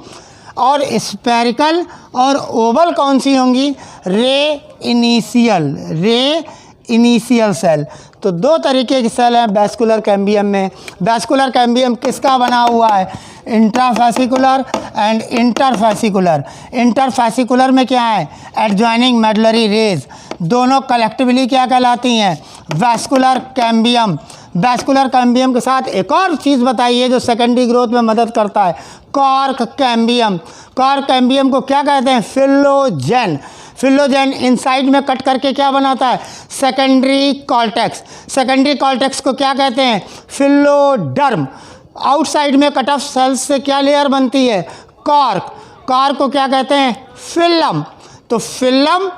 और स्फेरिकल और ओवल कौन सी होंगी? रे इनिशियल, रे इनिशियल सेल। तो दो तरीके की सेल हैं वैस्कुलर कैम्बियम में। वैस्कुलर कैम्बियम किसका बना हुआ है? Intrafascicular and interfascicular. इंटरफेसिकुलर में क्या है? एडजॉइनिंग मेडुलरी रेज, दोनों कलेक्टिवली क्या कहलाती हैं? Vascular cambium. वैस्कुलर कैम्बियम के साथ एक और चीज़ बताइए जो सेकेंडरी ग्रोथ में मदद करता है, कॉर्क कैम्बियम। कॉर्क कैम्बियम को क्या कहते हैं? फिलोजेन। फिलोजेन इनसाइड में कट करके क्या बनाता है? Secondary cortex. सेकेंडरी कॉर्टेक्स को क्या कहते हैं? फिलोडर्म। आउटसाइड में कट ऑफ सेल्स से क्या लेयर बनती है? कॉर्क। कॉर्क को क्या कहते हैं? फिल्म। तो film,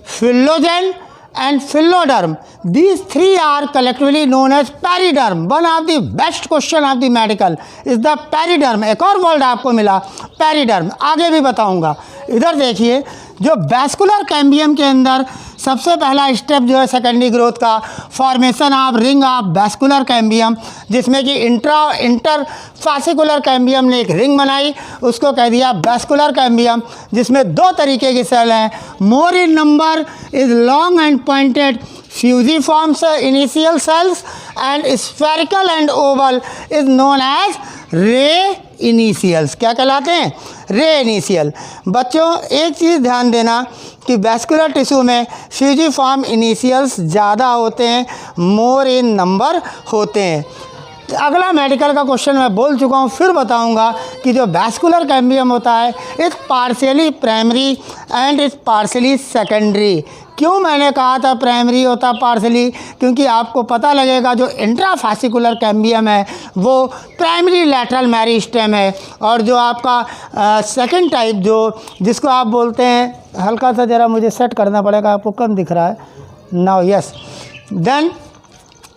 फिलोजेन and philoderm, these three are collectively known as periderm. One of the best question of the medical is the periderm. एक और वर्ड आपको मिला periderm, आगे भी बताऊंगा। इधर देखिए, जो वैस्कुलर कैम्बियम के अंदर सबसे पहला स्टेप जो है सेकेंडरी ग्रोथ का, formation of ring of vascular cambium, जिसमें कि इंटरफेसिकुलर कैम्बियम ने एक रिंग बनाई, उसको कह दिया वैस्कुलर कैम्बियम, जिसमें दो तरीके की सेल हैं। More in number is long and pointed fusiforms initial cells and spherical and oval is known as ray initials. क्या कहलाते हैं? रे इनिशियल। बच्चों एक चीज़ ध्यान देना कि वैस्कुलर टिश्यू में फ्यूजिफॉर्म इनिशियल्स ज़्यादा होते हैं, मोर इन नंबर होते हैं। अगला मेडिकल का क्वेश्चन मैं बोल चुका हूँ, फिर बताऊंगा कि जो वैस्कुलर कैम्बियम होता है it's partially primary and it's partially secondary. क्यों मैंने कहा था प्राइमरी होता पार्शियली? क्योंकि आपको पता लगेगा जो इंट्राफेसिकुलर कैम्बियम है वो प्राइमरी लैटरल मेरिस्टेम है, और जो आपका सेकंड टाइप जो जिसको आप बोलते हैं, हल्का सा ज़रा मुझे सेट करना पड़ेगा, आपको कम दिख रहा है नाउ, यस, देन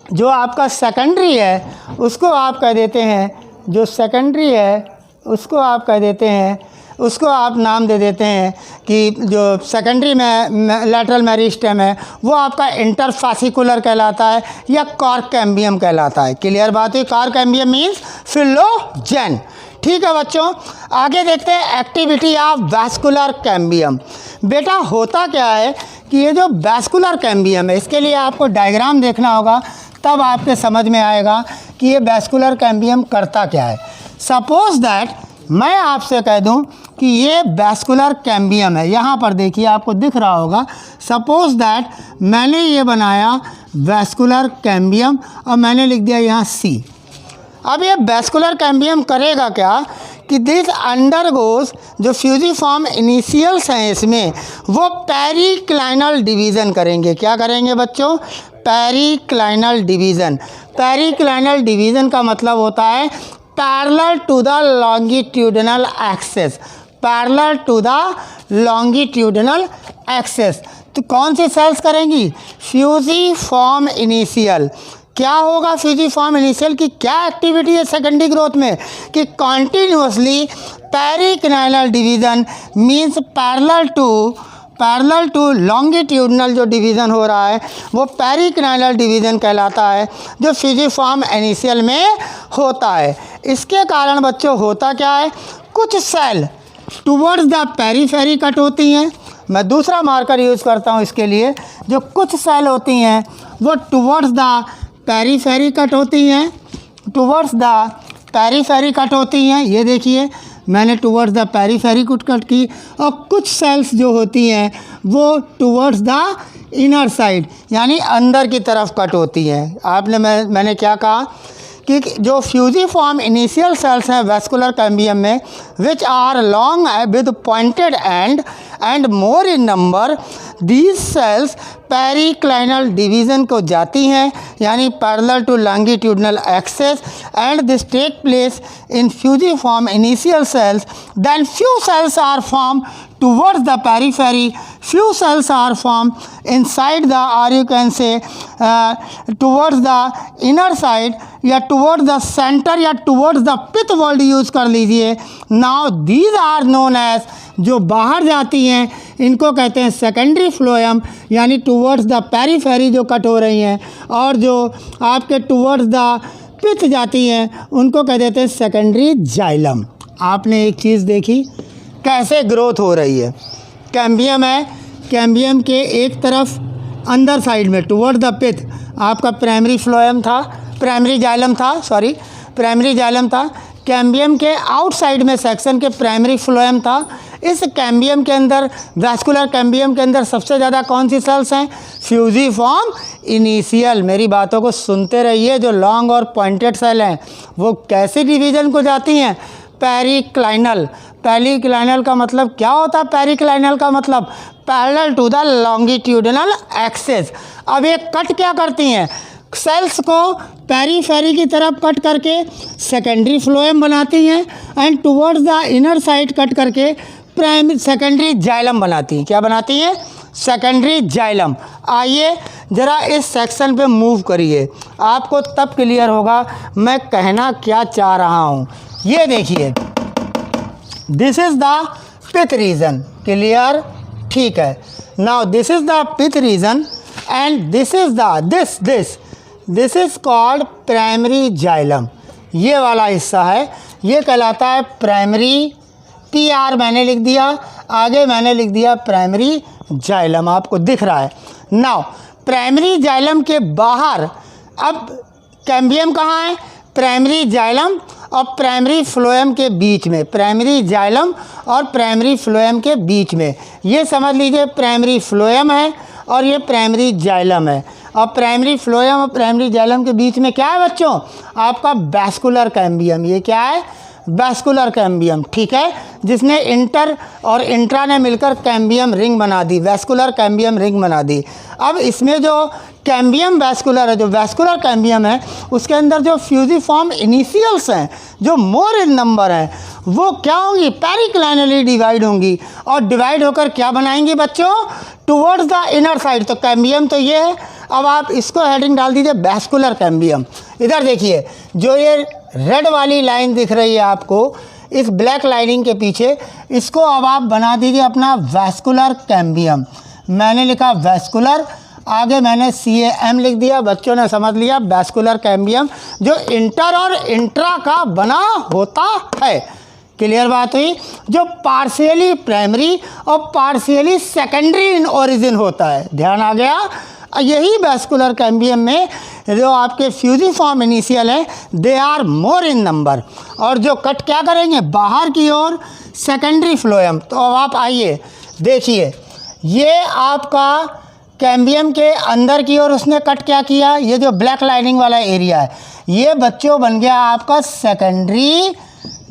जो आपका सेकेंडरी है उसको आप कह देते हैं, जो सेकेंडरी है उसको आप कह देते हैं, उसको आप नाम दे देते हैं कि जो सेकेंडरी में लैटरल मेरिस्टेम है वो आपका इंटरफेसिकुलर कहलाता है या कॉर्क कैम्बियम कहलाता है। क्लियर बात है? Cork cambium means phellogen. ठीक है बच्चों, आगे देखते हैं एक्टिविटी ऑफ वैस्कुलर कैम्बियम। बेटा होता क्या है कि ये जो वैस्कुलर कैम्बियम है, इसके लिए आपको डायग्राम देखना होगा, तब आपके समझ में आएगा कि ये वैस्कुलर कैम्बियम करता क्या है। सपोज दैट मैं आपसे कह दूं कि ये वैस्कुलर कैम्बियम है, यहाँ पर देखिए आपको दिख रहा होगा। सपोज दैट मैंने ये बनाया वैस्कुलर कैम्बियम और मैंने लिख दिया यहाँ सी। अब ये वैस्कुलर कैम्बियम करेगा क्या कि दिस अंडरगोज, जो फ्यूजिफॉर्म इनिशियल्स हैं इसमें, वो पेरिक्लाइनल डिवीज़न करेंगे। क्या करेंगे बच्चों? Periclinal division. पेरिक्लाइनल डिवीज़न का मतलब होता है parallel to the longitudinal axis, parallel to the longitudinal axis. तो कौन सी सेल्स करेंगी? Fusiform initial. क्या होगा फ्यूजिफॉर्म इनिशियल की? क्या एक्टिविटी है सेकेंडरी ग्रोथ में कि continuously periclinal division means parallel to longitudinal जो डिवीज़न हो रहा है वो पेरिक्लाइनल डिवीज़न कहलाता है, जो फ्यूजिफॉर्म इनिशियल में होता है। इसके कारण बच्चों होता क्या है, कुछ cell towards the periphery cut होती हैं। मैं दूसरा मार्कर यूज़ करता हूँ इसके लिए। जो कुछ सेल होती हैं वो टुवर्ड्स द पेरीफेरी कट होती हैं, टुवर्ड्स द पेरीफेरी कट होती हैं। ये देखिए मैंने टुवर्ड्स द पेरीफेरी कट की, और कुछ सेल्स जो होती हैं वो टुवर्ड्स द इनर साइड यानी अंदर की तरफ कट होती हैं। मैंने क्या कहा कि जो फ्यूजिफॉर्म इनिशियल सेल्स हैं वैस्कुलर कैम्बियम में, which are long with pointed end more in number, these cells periclinal division को जाती हैं यानी parallel to longitudinal axis, and this take place in fusiform initial cells. Then few cells are form towards the periphery, few cells are formed inside the, or you can say towards the inner side या towards the center या towards the pith wall use कर लीजिए. Now these are known as, जो बाहर जाती हैं इनको कहते हैं सेकेंडरी फ्लोएम, यानी टूवर्ड्स द पेरीफेरी जो कट हो रही हैं, और जो आपके टूवर्ड्स द पिथ जाती हैं उनको कह देते हैं सेकेंडरी जाइलम. आपने एक चीज़ देखी कैसे ग्रोथ हो रही है. कैम्बियम है, कैम्बियम के एक तरफ अंदर साइड में टूवर्ड द पिथ आपका प्राइमरी फ्लोएम था, प्राइमरी जाइलम था, सॉरी प्राइमरी जाइलम था. कैम्बियम के आउटसाइड में सेक्शन के प्राइमरी फ्लोएम था. इस कैम्बियम के अंदर, वैस्कुलर कैम्बियम के अंदर सबसे ज़्यादा कौन सी सेल्स हैं? Fusiform initial. मेरी बातों को सुनते रहिए. जो लॉन्ग और पॉइंटेड सेल हैं वो कैसे डिवीज़न को जाती हैं? पेरिक्लाइनल. पेरिक्लाइनल का मतलब क्या होता है? पेरिक्लाइनल का मतलब parallel to the longitudinal axis. अब ये कट क्या करती हैं? सेल्स को पेरीफेरी की तरफ कट करके सेकेंडरी फ्लोएम बनाती हैं and towards the inner side cut करके प्राइमरी सेकेंडरी जाइलम बनाती हैं. क्या बनाती हैं? Secondary xylem. आइए ज़रा इस सेक्शन पे मूव करिए, आपको तब क्लियर होगा मैं कहना क्या चाह रहा हूँ. ये देखिए, this is the pith region. Clear? ठीक है. Now this is the pith region and this is the this is called primary xylem. ये वाला हिस्सा है, ये कहलाता है प्राइमरी. PR मैंने लिख दिया, आगे मैंने लिख दिया प्राइमरी जाइलम. आपको दिख रहा है. नाउ प्राइमरी जाइलम के बाहर अब कैम्बियम कहाँ है? प्राइमरी जाइलम और प्राइमरी फ्लोएम के बीच में. प्राइमरी जाइलम और प्राइमरी फ्लोएम के बीच में ये समझ लीजिए प्राइमरी फ्लोएम है और ये प्राइमरी जाइलम है. और प्राइमरी फ्लोएम और प्राइमरी जाइलम के बीच में क्या है बच्चों? आपका वैस्कुलर कैम्बियम. ये क्या है? Vascular cambium. ठीक है, जिसने इंटर और इंट्रा ने मिलकर कैम्बियम रिंग बना दी, वैस्कुलर कैम्बियम रिंग बना दी. अब इसमें जो कैम्बियम वैस्कुलर है, जो वैस्कुलर कैम्बियम है, उसके अंदर जो फ्यूजिफॉर्म इनिशियल्स हैं जो मोर इन नंबर हैं वो क्या होंगी? पेरिक्लाइनली डिवाइड होंगी. और डिवाइड होकर क्या बनाएंगी बच्चों? Towards the inner side. तो कैम्बियम तो ये है. अब आप इसको हेडिंग डाल दीजिए वैस्कुलर कैम्बियम. इधर देखिए, जो ये रेड वाली लाइन दिख रही है आपको इस ब्लैक लाइनिंग के पीछे, इसको अब आप बना दीजिए अपना वैस्कुलर कैम्बियम. मैंने लिखा वैस्कुलर, आगे मैंने CAM लिख दिया. बच्चों ने समझ लिया वैस्कुलर कैम्बियम जो इंटर और इंट्रा का बना होता है. क्लियर बात हुई? जो पार्शियली प्राइमरी और पार्शियली सेकेंडरी इन ओरिजिन होता है. ध्यान आ गया? यही वैस्कुलर कैम्बियम में जो आपके फ्यूजिफॉर्म इनिशियल है दे आर मोर इन नंबर. और जो कट क्या करेंगे? बाहर की ओर सेकेंडरी फ्लोएम. तो अब आप आइए देखिए, ये आपका कैम्बियम के अंदर की ओर उसने कट क्या किया? ये जो ब्लैक लाइनिंग वाला एरिया है ये बच्चों बन गया आपका सेकेंडरी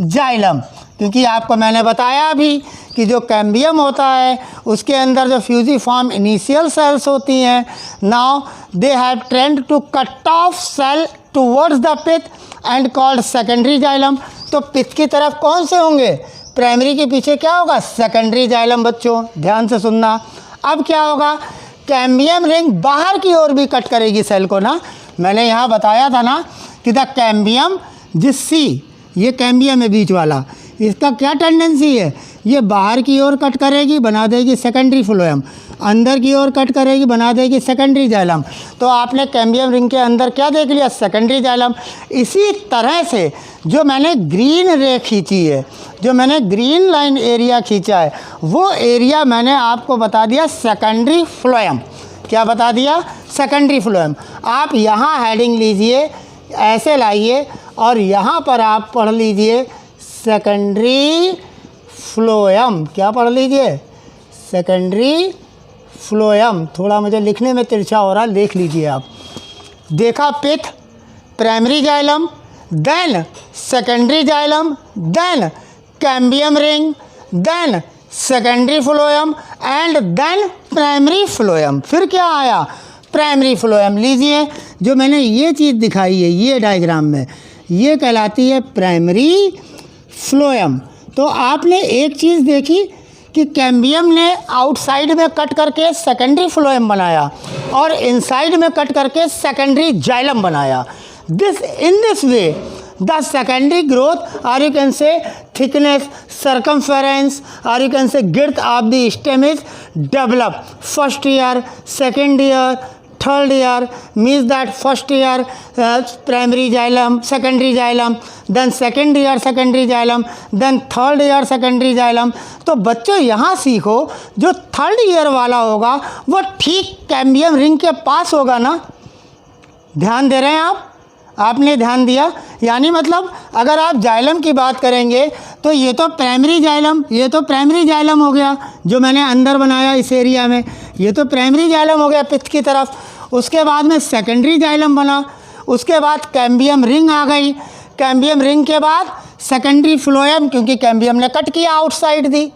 जाइलम. क्योंकि आपको मैंने बताया अभी कि जो कैम्बियम होता है उसके अंदर जो फ्यूजिफॉर्म इनिशियल सेल्स होती हैं, now they have trend to cut off cell towards the pith and called secondary xylem. तो पिथ की तरफ कौन से होंगे? प्राइमरी के पीछे क्या होगा? Secondary xylem. बच्चों ध्यान से सुनना. अब क्या होगा? कैम्बियम रिंग बाहर की ओर भी कट करेगी सेल को ना. मैंने यहाँ बताया था ना कि द कैम्बियम ये कैम्बियम है बीच वाला, इसका क्या टेंडेंसी है? ये बाहर की ओर कट करेगी, बना देगी सेकेंडरी फ्लोएम. अंदर की ओर कट करेगी, बना देगी सेकेंडरी जाइलम. तो आपने कैम्बियम रिंग के अंदर क्या देख लिया? Secondary xylem. इसी तरह से जो मैंने ग्रीन रे खींची है, जो मैंने ग्रीन लाइन एरिया खींचा है, वो एरिया मैंने आपको बता दिया सेकेंडरी फ्लोएम. क्या बता दिया? Secondary phloem. आप यहाँ हेडिंग लीजिए, ऐसे लाइए और यहाँ पर आप पढ़ लीजिए सेकेंडरी फ्लोएम. क्या पढ़ लीजिए? Secondary phloem. थोड़ा मुझे लिखने में तिरछा हो रहा, देख लीजिए आप. देखा pith, primary xylem, then secondary xylem, then cambium ring, then secondary phloem and then primary phloem. फिर क्या आया? Primary phloem. लीजिए, जो मैंने ये चीज़ दिखाई है ये डायग्राम में, ये कहलाती है प्राइमरी फ्लोएम. तो आपने एक चीज़ देखी कि कैम्बियम ने आउटसाइड में कट करके सेकेंडरी फ्लोएम बनाया और इनसाइड में कट करके सेकेंडरी जाइलम बनाया। In this way the secondary growth, or you can say thickness, circumference, or you can say girth of the stem is developed. First year, second year, third year, means that first year primary xylem, secondary xylem, then second year secondary xylem, then third year secondary xylem। तो बच्चों यहाँ सीखो, जो third year वाला होगा वो ठीक cambium ring के पास होगा ना। ध्यान दे रहे हैं आपने ध्यान दिया? यानी मतलब अगर आप जाइलम की बात करेंगे तो ये तो प्राइमरी जाइलम, ये तो प्राइमरी जाइलम हो गया जो मैंने अंदर बनाया इस एरिया में, ये तो प्राइमरी जाइलम हो गया पिथ की तरफ। उसके बाद में सेकेंडरी जाइलम बना, उसके बाद कैम्बियम रिंग आ गई, कैम्बियम रिंग के बाद सेकेंडरी फ्लोएम, क्योंकि कैम्बियम ने कट किया outside the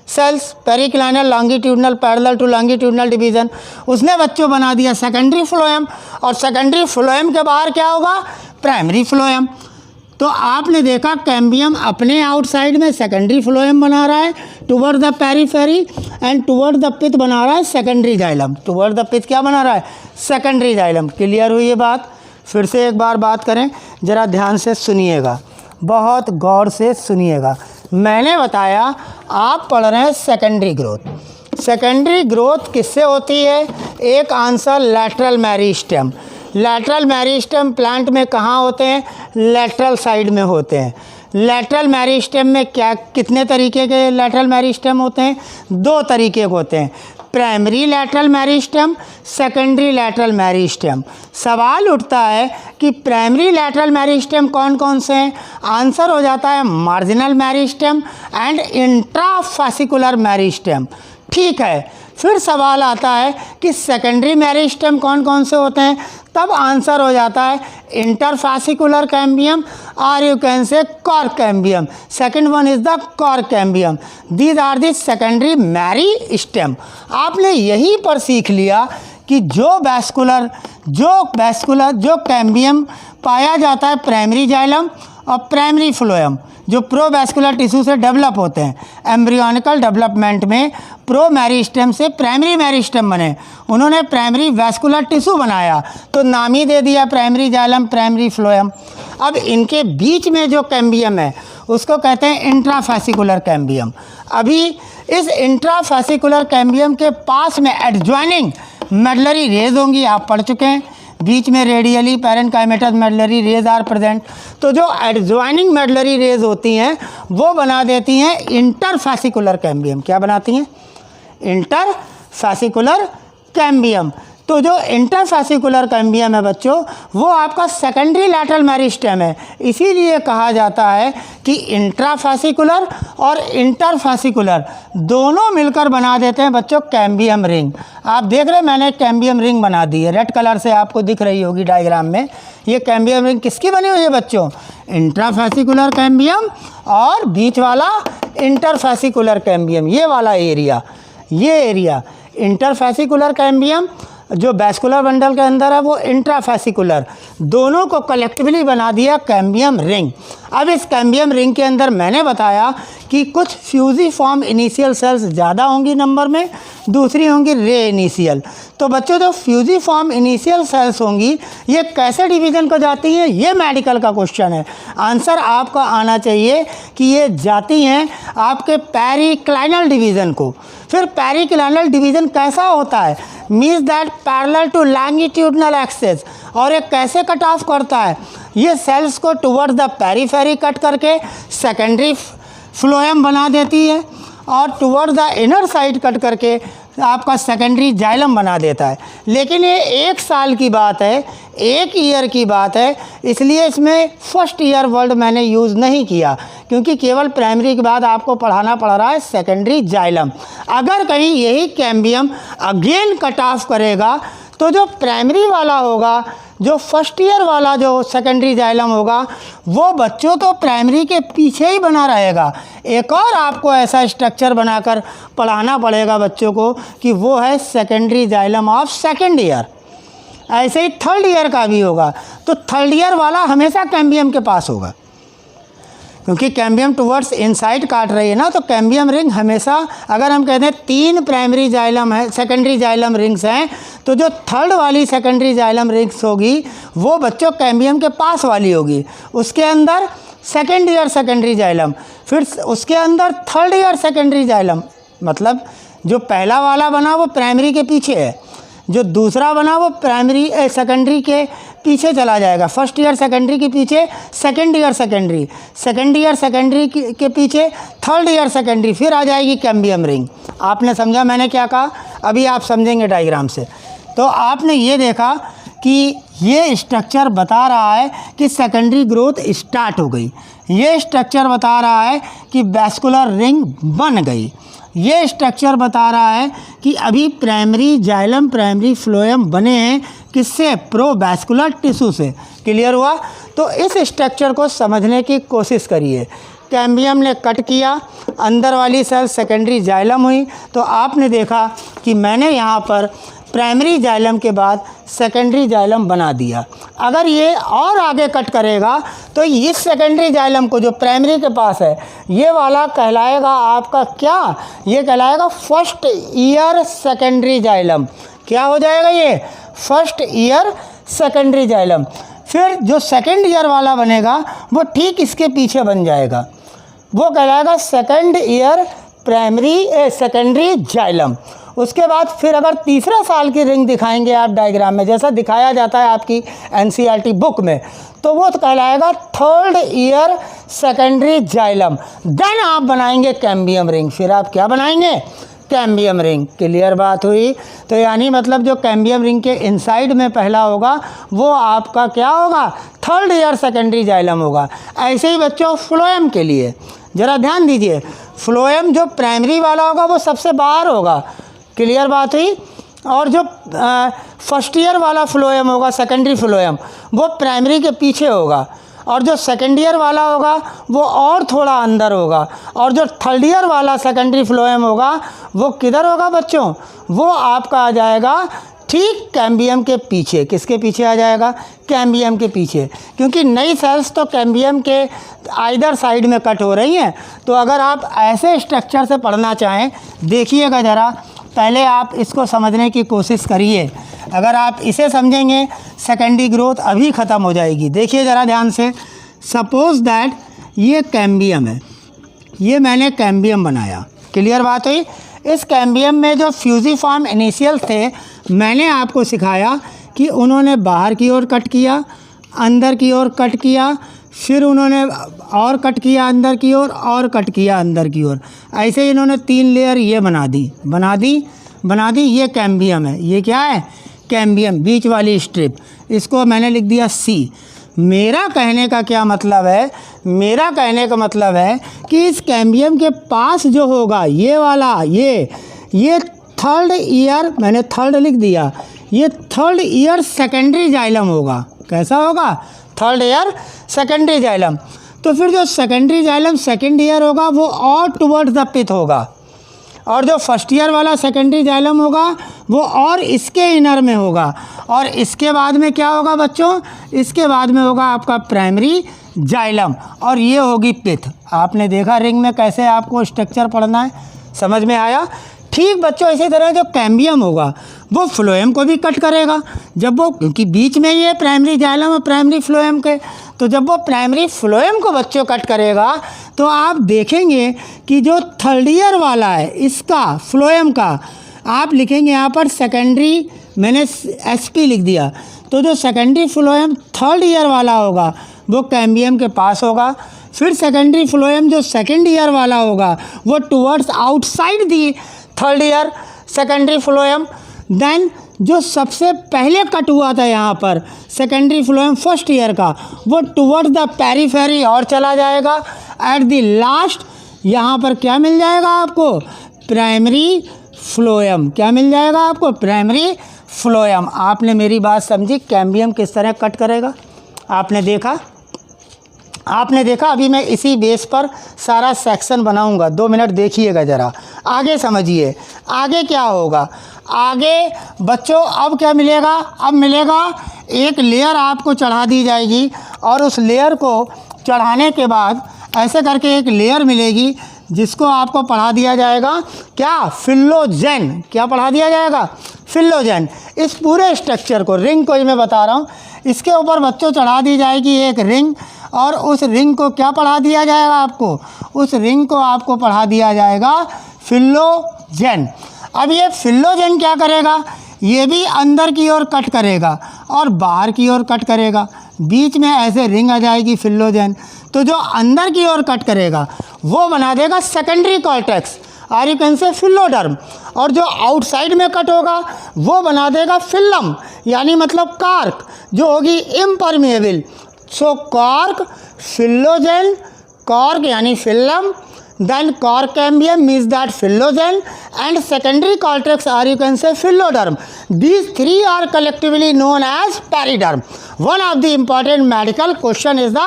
cells, periclinal, longitudinal, parallel to longitudinal division, उसने बच्चों बना दिया सेकेंडरी फ्लोएम। और सेकेंडरी फ्लोएम के बाहर क्या होगा? Primary phloem. तो आपने देखा कैम्बियम अपने आउटसाइड में सेकेंडरी फ्लोएम बना रहा है toward the periphery, and toward the pith बना रहा है secondary xylem. Toward the pith क्या बना रहा है? Secondary xylem. क्लियर हुई ये बात? फिर से एक बार बात करें, ज़रा ध्यान से सुनिएगा, बहुत गौर से सुनिएगा। मैंने बताया आप पढ़ रहे हैं सेकेंडरी ग्रोथ। सेकेंडरी ग्रोथ किससे होती है? एक answer lateral meristem. Lateral meristem plant में कहाँ होते हैं? लैटरल साइड में होते हैं। लैटरल मेरिस्टेम में क्या कितने तरीके के लैटरल मेरिस्टेम होते हैं? दो तरीके के होते हैं, primary lateral meristem, secondary lateral meristem. सवाल उठता है कि प्राइमरी लैटरल मेरिस्टेम कौन कौन से हैं? आंसर हो जाता है मार्जिनल मेरिस्टेम एंड इंट्राफैसिकुलर मेरिस्टेम। ठीक है, फिर सवाल आता है कि सेकेंडरी मेरिस्टेम कौन कौन से होते हैं? तब आंसर हो जाता है इंटरफैसिकुलर कैम्बियम और you can say cork cambium. Second one is the cork cambium. These are the secondary meristem. आपने यहीं पर सीख लिया कि जो कैम्बियम पाया जाता है प्राइमरी जाइलम और प्राइमरी फ्लोएम, जो प्रोवैस्कुलर टिश्यू से डेवलप होते हैं। एम्ब्रियोनिकल डेवलपमेंट में प्रो मेरिस्टेम से प्राइमरी मेरिस्टेम बने, उन्होंने प्राइमरी वैस्कुलर टिश्यू बनाया तो नाम ही दे दिया प्राइमरी जाइलम, प्राइमरी फ्लोएम। अब इनके बीच में जो कैम्बियम है उसको कहते हैं इंट्राफैसिकुलर कैम्बियम। अभी इस इंट्राफैसिकुलर कैम्बियम के पास में एडजॉइनिंग मेडलरी रेज होंगी, आप पढ़ चुके हैं। बीच में radially parenchymatous medullary rays are present. तो जो एडजॉइनिंग मेडलरी रेज होती हैं वो बना देती हैं इंटरफैसिकुलर कैम्बियम। क्या बनाती हैं? इंटरफैसिकुलर कैम्बियम। तो जो इंटरफैसिकुलर कैम्बियम है बच्चों, वो आपका सेकेंडरी लैटरल मेरिस्टेम है। इसीलिए कहा जाता है कि इंट्राफैसिकुलर और इंटरफैसिकुलर दोनों मिलकर बना देते हैं बच्चों कैम्बियम रिंग। आप देख रहे हैं मैंने कैम्बियम रिंग बना दी है, रेड कलर से आपको दिख रही होगी डायग्राम में। ये कैम्बियम रिंग किसकी बनी हुई है बच्चों? इंट्राफैसिकुलर कैम्बियम और बीच वाला इंटरफैसिकुलर कैम्बियम। ये वाला एरिया, ये एरिया इंटरफैसिकुलर कैम्बियम जो वैस्कुलर बंडल के अंदर है वो इंट्राफैसिकुलर, दोनों को कलेक्टिवली बना दिया कैम्बियम रिंग। अब इस कैम्बियम रिंग के अंदर मैंने बताया कि कुछ फ्यूजिफॉर्म इनिशियल सेल्स ज़्यादा होंगी नंबर में, दूसरी होंगी रे इनिशियल। तो बच्चों जो फ्यूजिफॉर्म इनिशियल सेल्स होंगी ये कैसे डिवीज़न को जाती हैं? ये मेडिकल का क्वेश्चन है। आंसर आपका आना चाहिए कि ये जाती हैं आपके पेरिक्लाइनल डिवीज़न को। फिर पेरिक्लाइनल डिवीज़न कैसा होता है? Means that parallel to longitudinal axis. और ये कैसे कट ऑफ करता है? ये सेल्स को टुवर्ड्स द पेरीफेरी कट करके सेकेंडरी फ्लोएम बना देती है और towards the inner side cut करके आपका सेकेंडरी जाइलम बना देता है। लेकिन ये एक साल की बात है, एक ईयर की बात है, इसलिए इसमें फर्स्ट ईयर वर्ड मैंने यूज़ नहीं किया, क्योंकि केवल प्राइमरी के बाद आपको पढ़ाना पड़ रहा है सेकेंडरी जाइलम। अगर कहीं यही कैम्बियम अगेन कट ऑफ करेगा तो जो प्राइमरी वाला होगा, जो फर्स्ट ईयर वाला जो सेकेंडरी जाइलम होगा, वो बच्चों तो प्राइमरी के पीछे ही बना रहेगा। एक और आपको ऐसा स्ट्रक्चर बनाकर पढ़ाना पड़ेगा बच्चों को कि वो है secondary xylem of second year. ऐसे ही थर्ड ईयर का भी होगा, तो थर्ड ईयर वाला हमेशा कैम्बियम के पास होगा। क्योंकि कैम्बियम टुवर्ड्स इनसाइड काट रही है ना, तो कैम्बियम रिंग हमेशा, अगर हम कहते हैं 3 प्राइमरी जाइलम है, सेकेंडरी जाइलम रिंग्स हैं, तो जो थर्ड वाली सेकेंडरी जाइलम रिंग्स होगी वो बच्चों कैम्बियम के पास वाली होगी। उसके अंदर सेकेंड ईयर सेकेंडरी जाइलम, फिर उसके अंदर थर्ड ईयर सेकेंडरी जाइलम। मतलब जो पहला वाला बना वो प्राइमरी के पीछे है, जो दूसरा बना वो प्राइमरी सेकेंडरी के पीछे चला जाएगा। फर्स्ट ईयर सेकेंडरी के पीछे second year secondary, second year secondary के पीछे थर्ड ईयर सेकेंडरी, फिर आ जाएगी कैम्बियम रिंग। आपने समझा मैंने क्या कहा? अभी आप समझेंगे डायग्राम से। तो आपने ये देखा कि ये स्ट्रक्चर बता रहा है कि सेकेंडरी ग्रोथ स्टार्ट हो गई, ये स्ट्रक्चर बता रहा है कि वैस्कुलर रिंग बन गई, ये स्ट्रक्चर बता रहा है कि अभी प्राइमरी जाइलम प्राइमरी फ्लोएम बने हैं, किससे? प्रोवैस्कुलर टिश्यू से। क्लियर हुआ? तो इस स्ट्रक्चर को समझने की कोशिश करिए। कैम्बियम ने कट किया, अंदर वाली सेल सेकेंडरी जाइलम हुई, तो आपने देखा कि मैंने यहाँ पर प्राइमरी जाइलम के बाद सेकेंडरी जाइलम बना दिया। अगर ये और आगे कट करेगा तो इस सेकेंडरी जाइलम को जो प्राइमरी के पास है ये वाला कहलाएगा आपका क्या? ये कहलाएगा फर्स्ट ईयर सेकेंडरी जाइलम। क्या हो जाएगा ये? First year secondary xylem. फिर जो सेकेंड ईयर वाला बनेगा वो ठीक इसके पीछे बन जाएगा, वो कहलाएगा second year primary secondary xylem. उसके बाद फिर अगर तीसरा साल की रिंग दिखाएंगे आप डायग्राम में, जैसा दिखाया जाता है आपकी एनसीईआरटी बुक में, तो वो कहलाएगा third year secondary xylem. Then आप बनाएंगे कैम्बियम रिंग। फिर आप क्या बनाएंगे? Cambium ring. क्लियर बात हुई? तो यानी मतलब जो कैम्बियम रिंग के इनसाइड में पहला होगा वो आपका क्या होगा? थर्ड ईयर सेकेंडरी जाइलम होगा। ऐसे ही बच्चों फ्लोएम के लिए ज़रा ध्यान दीजिए, फ्लोएम जो प्राइमरी वाला होगा वो सबसे बाहर होगा। क्लियर बात हुई? और जो फर्स्ट ईयर वाला फ्लोएम होगा सेकेंडरी फ्लोएम वो प्राइमरी के पीछे होगा, और जो सेकेंड ईयर वाला होगा वो और थोड़ा अंदर होगा, और जो थर्ड ईयर वाला सेकेंडरी फ्लोएम होगा वो किधर होगा बच्चों? वो आपका आ जाएगा ठीक कैम्बियम के पीछे। किसके पीछे आ जाएगा? कैम्बियम के पीछे, क्योंकि नई सेल्स तो कैम्बियम के आइदर साइड में कट हो रही हैं। तो अगर आप ऐसे स्ट्रक्चर से पढ़ना चाहें, देखिएगा ज़रा, पहले आप इसको समझने की कोशिश करिए। अगर आप इसे समझेंगे सेकेंडरी ग्रोथ अभी ख़त्म हो जाएगी। देखिए ज़रा ध्यान से, सपोज़ दैट ये कैम्बियम है, ये मैंने कैम्बियम बनाया। क्लियर बात हुई? इस कैम्बियम में जो फ्यूजिफॉर्म इनिशियल थे मैंने आपको सिखाया कि उन्होंने बाहर की ओर कट किया, अंदर की ओर कट किया, फिर उन्होंने और कट किया अंदर की ओर, और कट किया अंदर की ओर। ऐसे ही इन्होंने 3 लेयर ये बना दी। ये कैम्बियम है। ये क्या है? कैम्बियम, बीच वाली स्ट्रिप। इसको मैंने लिख दिया C। मेरा कहने का क्या मतलब है? मेरा कहने का मतलब है कि इस कैम्बियम के पास जो होगा ये वाला, ये थर्ड ईयर, मैंने थर्ड लिख दिया, ये थर्ड ईयर सेकेंडरी जाइलम होगा। कैसा होगा? Third year secondary xylem. तो फिर जो सेकेंडरी जाइलम सेकेंड ईयर होगा वो और टुवर्ड्स द पिथ होगा, और जो फर्स्ट ईयर वाला सेकेंडरी जाइलम होगा वो और इसके इनर में होगा। और इसके बाद में क्या होगा बच्चों? इसके बाद में होगा आपका प्राइमरी जाइलम, और ये होगी पिथ। आपने देखा रिंग में कैसे आपको स्ट्रक्चर पढ़ना है, समझ में आया? ठीक बच्चों, इसी तरह जो कैम्बियम होगा वो फ्लोएम को भी कट करेगा। जब वो, क्योंकि बीच में ये प्राइमरी जाइलम और प्राइमरी फ्लोएम के, तो जब वो प्राइमरी फ्लोएम को बच्चों कट करेगा तो आप देखेंगे कि जो थर्ड ईयर वाला है इसका फ्लोएम का आप लिखेंगे यहाँ पर सेकेंडरी, मैंने SP लिख दिया। तो जो सेकेंडरी फ्लोएम थर्ड ईयर वाला होगा वो कैम्बियम के पास होगा। फिर सेकेंडरी फ्लोएम जो सेकेंड ईयर वाला होगा वो towards outside the third year secondary phloem. Then जो सबसे पहले कट हुआ था यहाँ पर सेकेंडरी फ्लोएम फर्स्ट ईयर का, वो टुवर्ड्स द पेरीफेरी और चला जाएगा। एट द लास्ट यहाँ पर क्या मिल जाएगा आपको? Primary phloem. क्या मिल जाएगा आपको? Primary phloem. आपने मेरी बात समझी? कैम्बियम किस तरह कट करेगा आपने देखा? अभी मैं इसी बेस पर सारा सेक्शन बनाऊंगा। 2 मिनट देखिएगा ज़रा, आगे समझिए। आगे क्या होगा? आगे बच्चों अब क्या मिलेगा? अब मिलेगा एक लेयर आपको चढ़ा दी जाएगी, और उस लेयर को चढ़ाने के बाद ऐसे करके एक लेयर मिलेगी जिसको आपको पढ़ा दिया जाएगा क्या, फिलोजेन। क्या पढ़ा दिया जाएगा, फिलोजेन। इस पूरे स्ट्रक्चर को, रिंग को ही मैं बता रहा हूँ, इसके ऊपर बच्चों चढ़ा दी जाएगी एक रिंग, और उस रिंग को क्या पढ़ा दिया जाएगा आपको, उस रिंग को आपको पढ़ा दिया जाएगा फिलोजेन। अब ये फिलोजेन क्या करेगा, ये भी अंदर की ओर कट करेगा और बाहर की ओर कट करेगा, बीच में ऐसे रिंग आ जाएगी फिलोजेन। तो जो अंदर की ओर कट करेगा वो बना देगा सेकेंडरी कॉर्टेक्स, और यू कैन से फिलोडर्म, और जो आउटसाइड में कट होगा वो बना देगा फिल्म, यानी मतलब कार्क, जो होगी इम्परमेबल। सो कॉर्क, फिलोजेन, कॉर्क यानी film, then cork cambium means that philogen, and secondary cortex or you can say philoderm. These three are collectively known as periderm. One of the important medical question is the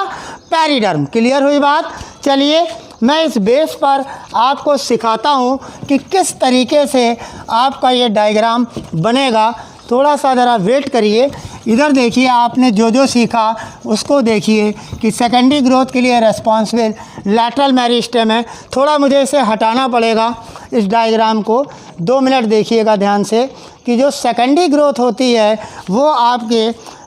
periderm. Clear हुई बात। चलिए मैं इस base पर आपको सिखाता हूँ कि किस तरीके से आपका ये डायग्राम बनेगा। थोड़ा सा ज़रा वेट करिए, इधर देखिए, आपने जो जो सीखा उसको देखिए कि सेकेंडरी ग्रोथ के लिए रेस्पॉन्सिबल लैटरल मेरिस्टेम है। थोड़ा मुझे इसे हटाना पड़ेगा इस डायग्राम को, 2 मिनट देखिएगा ध्यान से कि जो सेकेंडरी ग्रोथ होती है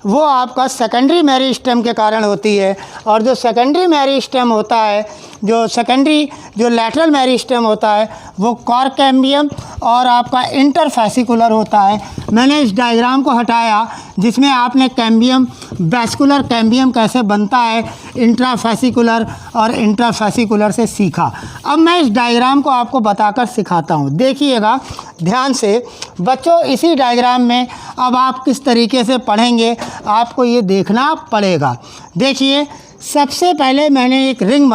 वो आपका सेकेंडरी मेरिस्टेम के कारण होती है, और जो सेकेंडरी मेरिस्टेम होता है, जो लैटरल मेरिस्टेम होता है वो कॉर्क कैम्बियम और आपका इंटरफेसिकुलर होता है। मैंने इस डायग्राम को हटाया जिसमें आपने कैम्बियम, वैस्कुलर कैम्बियम कैसे बनता है, इंट्राफेसिकुलर और इंटरफेसिकुलर से सीखा। अब मैं इस डायग्राम को आपको बताकर सिखाता हूँ, देखिएगा ध्यान से बच्चों। इसी डायग्राम में अब आप किस तरीके से पढ़ेंगे आपको ये देखना पड़ेगा। देखिए, सबसे पहले मैंने एक रिंग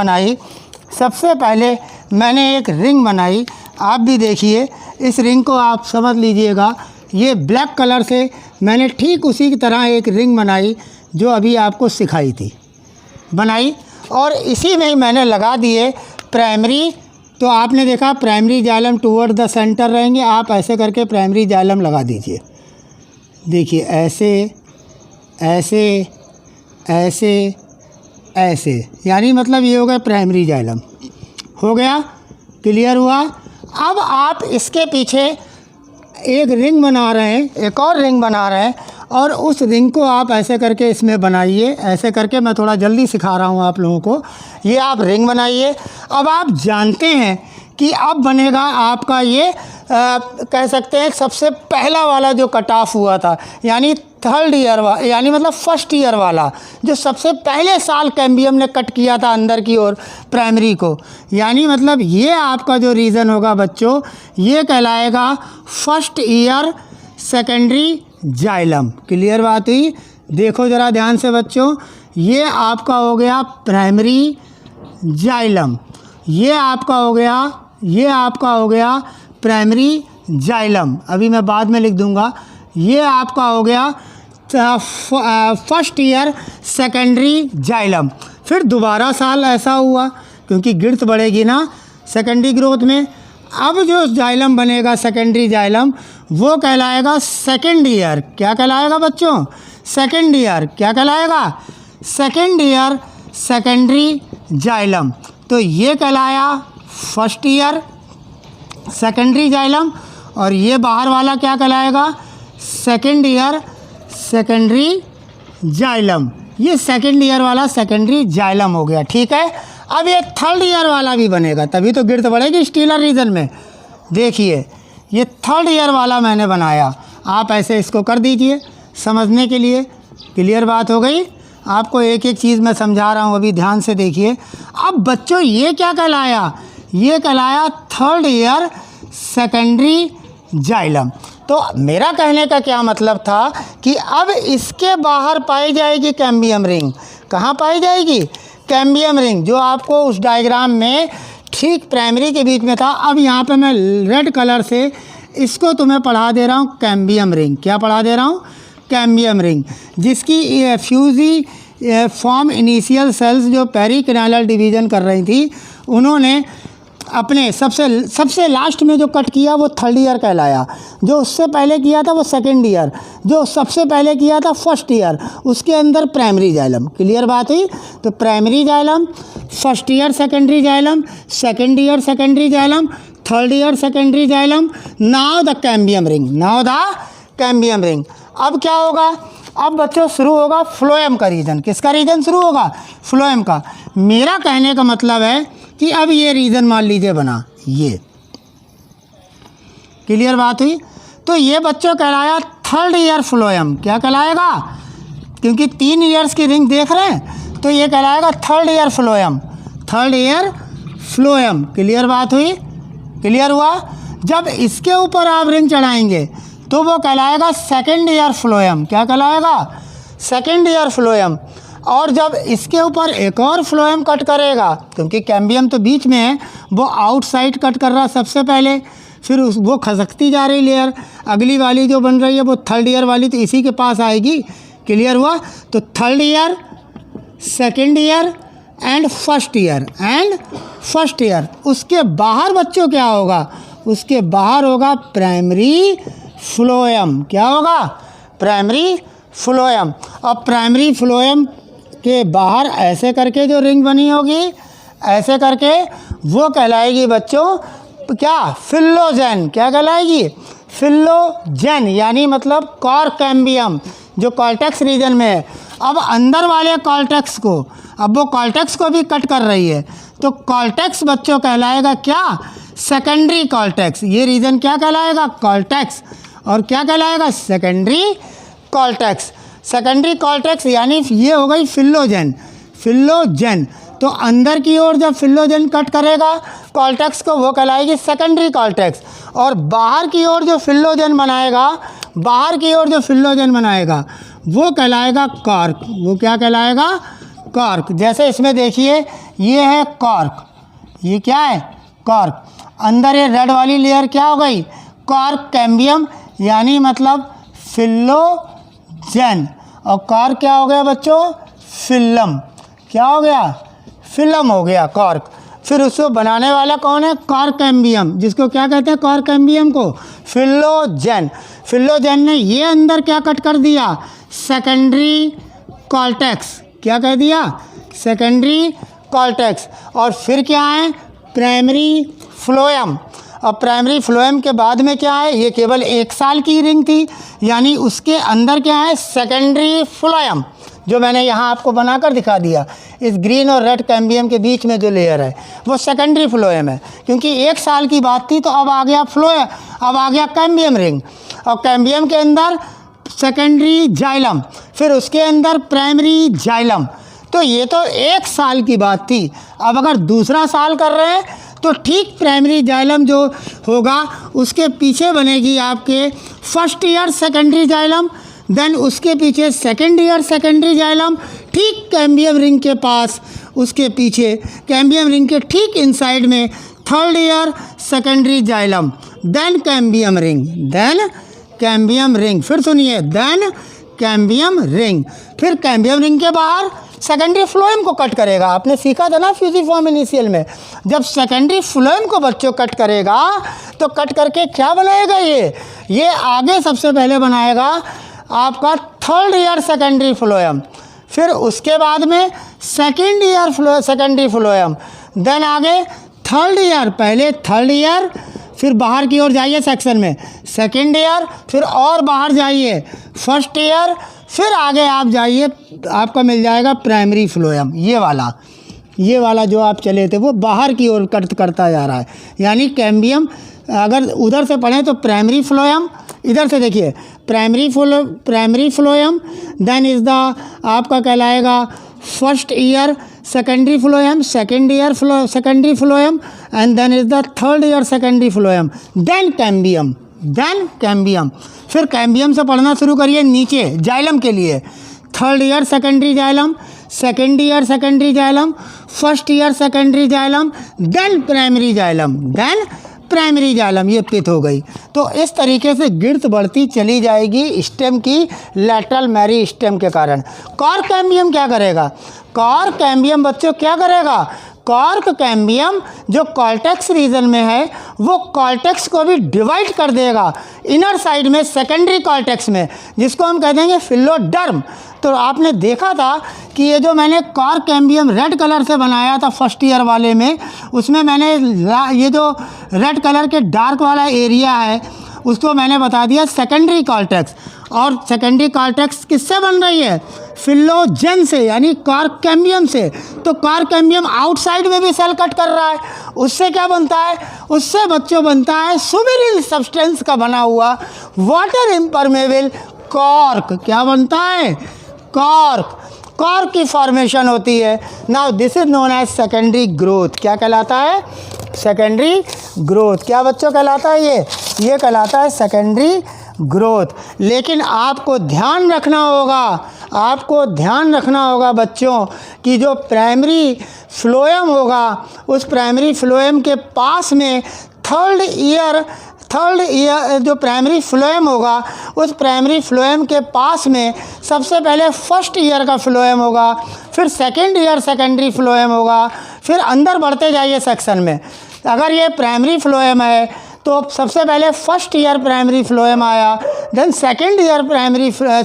बनाई, आप भी देखिए, इस रिंग को आप समझ लीजिएगा। ये ब्लैक कलर से मैंने ठीक उसी की तरह एक रिंग बनाई जो अभी आपको सिखाई थी, बनाई, और इसी में ही मैंने लगा दिए प्राइमरी। तो आपने देखा primary xylem toward the centre रहेंगे, आप ऐसे करके प्राइमरी जाइलम लगा दीजिए। देखिए ऐसे ऐसे ऐसे ऐसे, यानी मतलब ये हो गया प्राइमरी जाइलम, हो गया, क्लियर हुआ। अब आप इसके पीछे एक रिंग बना रहे हैं, एक और रिंग बना रहे हैं, और उस रिंग को आप ऐसे करके इसमें बनाइए। ऐसे करके मैं थोड़ा जल्दी सिखा रहा हूँ आप लोगों को। ये आप रिंग बनाइए। अब आप जानते हैं कि अब बनेगा आपका ये कह सकते हैं सबसे पहला वाला जो कट ऑफ हुआ था, यानी थर्ड ईयर वाला, यानी मतलब फर्स्ट ईयर वाला, जो सबसे पहले साल कैम्बियम ने कट किया था अंदर की ओर प्राइमरी को, यानी मतलब ये आपका जो रीज़न होगा बच्चों, ये कहलाएगा first year secondary xylem. Clear बात हुई। देखो ज़रा ध्यान से बच्चों, ये आपका हो गया प्राइमरी जाइलम, ये आपका हो गया प्राइमरी जाइलम। अभी मैं बाद में लिख दूंगा। ये आपका हो गया फर्स्ट ईयर सेकेंडरी जाइलम। फिर दोबारा साल ऐसा हुआ क्योंकि गिरथ बढ़ेगी ना सेकेंडरी ग्रोथ में। अब जो जाइलम बनेगा सेकेंडरी जाइलम वो कहलाएगा सेकेंड ईयर। क्या कहलाएगा बच्चों? Second year. क्या कहलाएगा? Second year secondary xylem. तो ये कहलाया फर्स्ट ईयर सेकेंडरी जाइलम, और ये बाहर वाला क्या कहलाएगा? Second year secondary xylem. ये सेकेंड ईयर वाला सेकेंडरी जाइलम हो गया, ठीक है। अब ये थर्ड ईयर वाला भी बनेगा, तभी तो गिरथ बढ़ेगी स्टीलर रीजन में। देखिए ये थर्ड ईयर वाला मैंने बनाया, आप ऐसे इसको कर दीजिए समझने के लिए। क्लियर बात हो गई। आपको एक एक चीज़ मैं समझा रहा हूँ, अभी ध्यान से देखिए। अब बच्चों ये क्या कहलाया? ये कहलाया थर्ड ईयर सेकेंडरी जाइलम। तो मेरा कहने का क्या मतलब था कि अब इसके बाहर पाई जाएगी कैम्बियम रिंग। कहाँ पाई जाएगी? कैम्बियम रिंग, जो आपको उस डायग्राम में ठीक प्राइमरी के बीच में था। अब यहाँ पे मैं रेड कलर से इसको तुम्हें पढ़ा दे रहा हूँ कैम्बियम रिंग। क्या पढ़ा दे रहा हूँ? कैम्बियम रिंग, जिसकी फ्यूजी फॉर्म इनिशियल सेल्स जो पेरिक्लिनल डिवीज़न कर रही थी, उन्होंने अपने सबसे लास्ट में जो कट किया वो थर्ड ईयर कहलाया, जो उससे पहले किया था वो सेकेंड ईयर, जो सबसे पहले किया था फर्स्ट ईयर, उसके अंदर प्राइमरी जाइलम। क्लियर बात हुई? तो primary xylem, first year secondary xylem, second year secondary xylem, third year secondary xylem, now the cambium ring, now the cambium ring. अब क्या होगा? अब बच्चों शुरू होगा फ्लोएम का रीजन। किसका रीजन शुरू होगा? फ्लोएम का। मेरा कहने का मतलब है कि अब ये रीजन मान लीजिए बना ये। क्लियर बात हुई? तो ये बच्चों कहलाया थर्ड ईयर फ्लोएम। क्या कहलाएगा? क्योंकि 3 ईयर्स की रिंग देख रहे हैं तो ये कहलाएगा third year phloem, third year phloem. Clear बात हुई? क्लियर हुआ? जब इसके ऊपर आप रिंग चढ़ाएंगे तो वो कहलाएगा सेकेंड ईयर फ्लोएम। क्या कहलाएगा? Second year phloem. और जब इसके ऊपर एक और फ्लोएम कट करेगा, क्योंकि कैम्बियम तो बीच में है, वो आउटसाइड कट कर रहा सबसे पहले, फिर वो खसकती जा रही लेयर, अगली वाली जो बन रही है वो थर्ड ईयर वाली, तो इसी के पास आएगी। क्लियर हुआ? तो third year, second year and first year, and first year. उसके बाहर बच्चों क्या होगा? उसके बाहर होगा प्राइमरी फ्लोएम। क्या होगा? Primary phloem. और प्राइमरी फ्लोएम के बाहर ऐसे करके जो रिंग बनी होगी, ऐसे करके, वो कहलाएगी बच्चों क्या? फिलोजेन। क्या कहलाएगी? फिलोजेन, यानी मतलब कॉर्कैम्बियम, जो कॉर्टेक्स रीजन में है। अब अंदर वाले कॉर्टेक्स को, अब वो कॉर्टेक्स को भी कट कर रही है, तो कॉर्टेक्स बच्चों कहलाएगा क्या? Secondary cortex. ये रीजन क्या कहलाएगा? कॉर्टेक्स। और क्या कहलाएगा? Secondary cortex. सेकेंडरी कॉर्टेक्स यानी ये हो गई फिलोजेन, फिलोजेन। तो अंदर की ओर जब फिलोजेन कट करेगा कॉर्टेक्स को, वो कहलाएगी सेकेंडरी कॉर्टेक्स। और बाहर की ओर जो फिलोजेन बनाएगा, बाहर की ओर जो फिलोजेन बनाएगा वो कहलाएगा कॉर्क। वो क्या कहलाएगा? कॉर्क। जैसे इसमें देखिए ये है कॉर्क, ये क्या है? कॉर्क। अंदर ये रेड वाली लेयर क्या हो गई? कॉर्क कैम्बियम, यानी मतलब फिलोजेन। और कॉर्क क्या हो गया बच्चों? फिल्म। क्या हो गया? फिल्म हो गया कॉर्क। फिर उसको बनाने वाला कौन है? कॉर्कैम्बियम। जिसको क्या कहते हैं? कॉर्कैम्बियम को फिलोजेन। फिलोजेन ने ये अंदर क्या कट कर दिया? Secondary cortex. क्या कह दिया? Secondary cortex. और फिर क्या है? Primary phloem. और प्राइमरी फ्लोएम के बाद में क्या है? ये केवल 1 साल की रिंग थी, यानी उसके अंदर क्या है? सेकेंडरी फ्लोएम, जो मैंने यहाँ आपको बनाकर दिखा दिया। इस ग्रीन और रेड कैम्बियम के बीच में जो लेयर है वो सेकेंडरी फ्लोएम है। क्योंकि 1 साल की बात थी तो अब आ गया फ्लोएम, अब आ गया कैम्बियम रिंग। और कैम्बियम के अंदर सेकेंडरी जाइलम, फिर उसके अंदर प्राइमरी जाइलम। तो ये तो 1 साल की बात थी। अब अगर दूसरा साल कर रहे हैं तो ठीक प्राइमरी जाइलम जो होगा उसके पीछे बनेगी आपके first year secondary xylem, then उसके पीछे सेकेंड ईयर सेकेंडरी जाइलम, ठीक कैम्बियम रिंग के पास, उसके पीछे कैम्बियम रिंग के ठीक इनसाइड में third year secondary xylem, then cambium ring, then cambium ring. फिर सुनिए, देन कैम्बियम रिंग। फिर कैम्बियम रिंग के बाहर सेकेंडरी फ्लोएम को कट करेगा। आपने सीखा था ना फ्यूजिफॉर्म इनिशियल में, जब सेकेंडरी फ्लोएम को बच्चों कट करेगा तो कट करके क्या बनाएगा? ये आगे सबसे पहले बनाएगा आपका थर्ड ईयर सेकेंडरी फ्लोएम, फिर उसके बाद में second year secondary phloem, then आगे थर्ड ईयर, पहले थर्ड ईयर, फिर बाहर की ओर जाइए सेक्शन में सेकेंड ईयर, फिर और बाहर जाइए फर्स्ट ईयर, फिर आगे आप जाइए आपका मिल जाएगा प्राइमरी फ्लोएम। ये वाला जो आप चले थे वो बाहर की ओर कट करता जा रहा है। यानी कैम्बियम अगर उधर से पढ़ें तो प्राइमरी फ्लोएम, इधर से देखिए primary phloem, then is the आपका कहलाएगा first year secondary phloem, second year secondary phloem, and then is the third year secondary phloem, then cambium. फिर कैम्बियम से पढ़ना शुरू करिए नीचे जाइलम के लिए, third year secondary xylem, second year secondary xylem, first year secondary xylem, then primary xylem, then primary xylem. ये pith हो गई। तो इस तरीके से गिरथ बढ़ती चली जाएगी स्टेम की लैटरल मेरी स्टेम के कारण। कॉर्कैम्बियम क्या करेगा? कॉर्कैम्बियम बच्चों क्या करेगा? कॉर्क कैम्बियम जो कॉर्टेक्स रीजन में है वो कॉर्टेक्स को भी डिवाइड कर देगा इनर साइड में सेकेंडरी कॉर्टेक्स में, जिसको हम कह देंगे फिलोडर्म। तो आपने देखा था कि ये जो मैंने कॉर्क कैम्बियम रेड कलर से बनाया था फर्स्ट ईयर वाले में, उसमें मैंने ये जो रेड कलर के डार्क वाला एरिया है उसको मैंने बता दिया सेकेंडरी कॉर्टेक्स। और सेकेंडरी कॉर्टेक्स किससे बन रही है? फिलोजेन से, यानी कॉर्क कैम्बियम से। तो कॉर्क कैम्बियम आउटसाइड में भी सेल कट कर रहा है, उससे क्या बनता है? उससे बच्चों बनता है सुबेरिल सब्सटेंस का बना हुआ वाटर इम्परमेबल कॉर्क। क्या बनता है? कॉर्क। कॉर्क की फॉर्मेशन होती है। Now this is known as secondary growth. क्या कहलाता है? Secondary growth. क्या बच्चों कहलाता है ये कहलाता है सेकेंडरी ग्रोथ। लेकिन आपको ध्यान रखना होगा बच्चों कि जो प्राइमरी फ्लोएम होगा उस प्राइमरी फ्लोएम के पास में थर्ड ईयर जो प्राइमरी फ्लोएम होगा उस प्राइमरी फ्लोएम के पास में सबसे पहले फर्स्ट ईयर का फ्लोएम होगा, फिर सेकेंड ईयर सेकेंडरी फ्लोएम होगा, फिर अंदर बढ़ते जाइए सेक्शन में। अगर ये प्राइमरी फ्लोएम है तो सबसे पहले फर्स्ट ईयर प्राइमरी फ्लोएम आया, then second year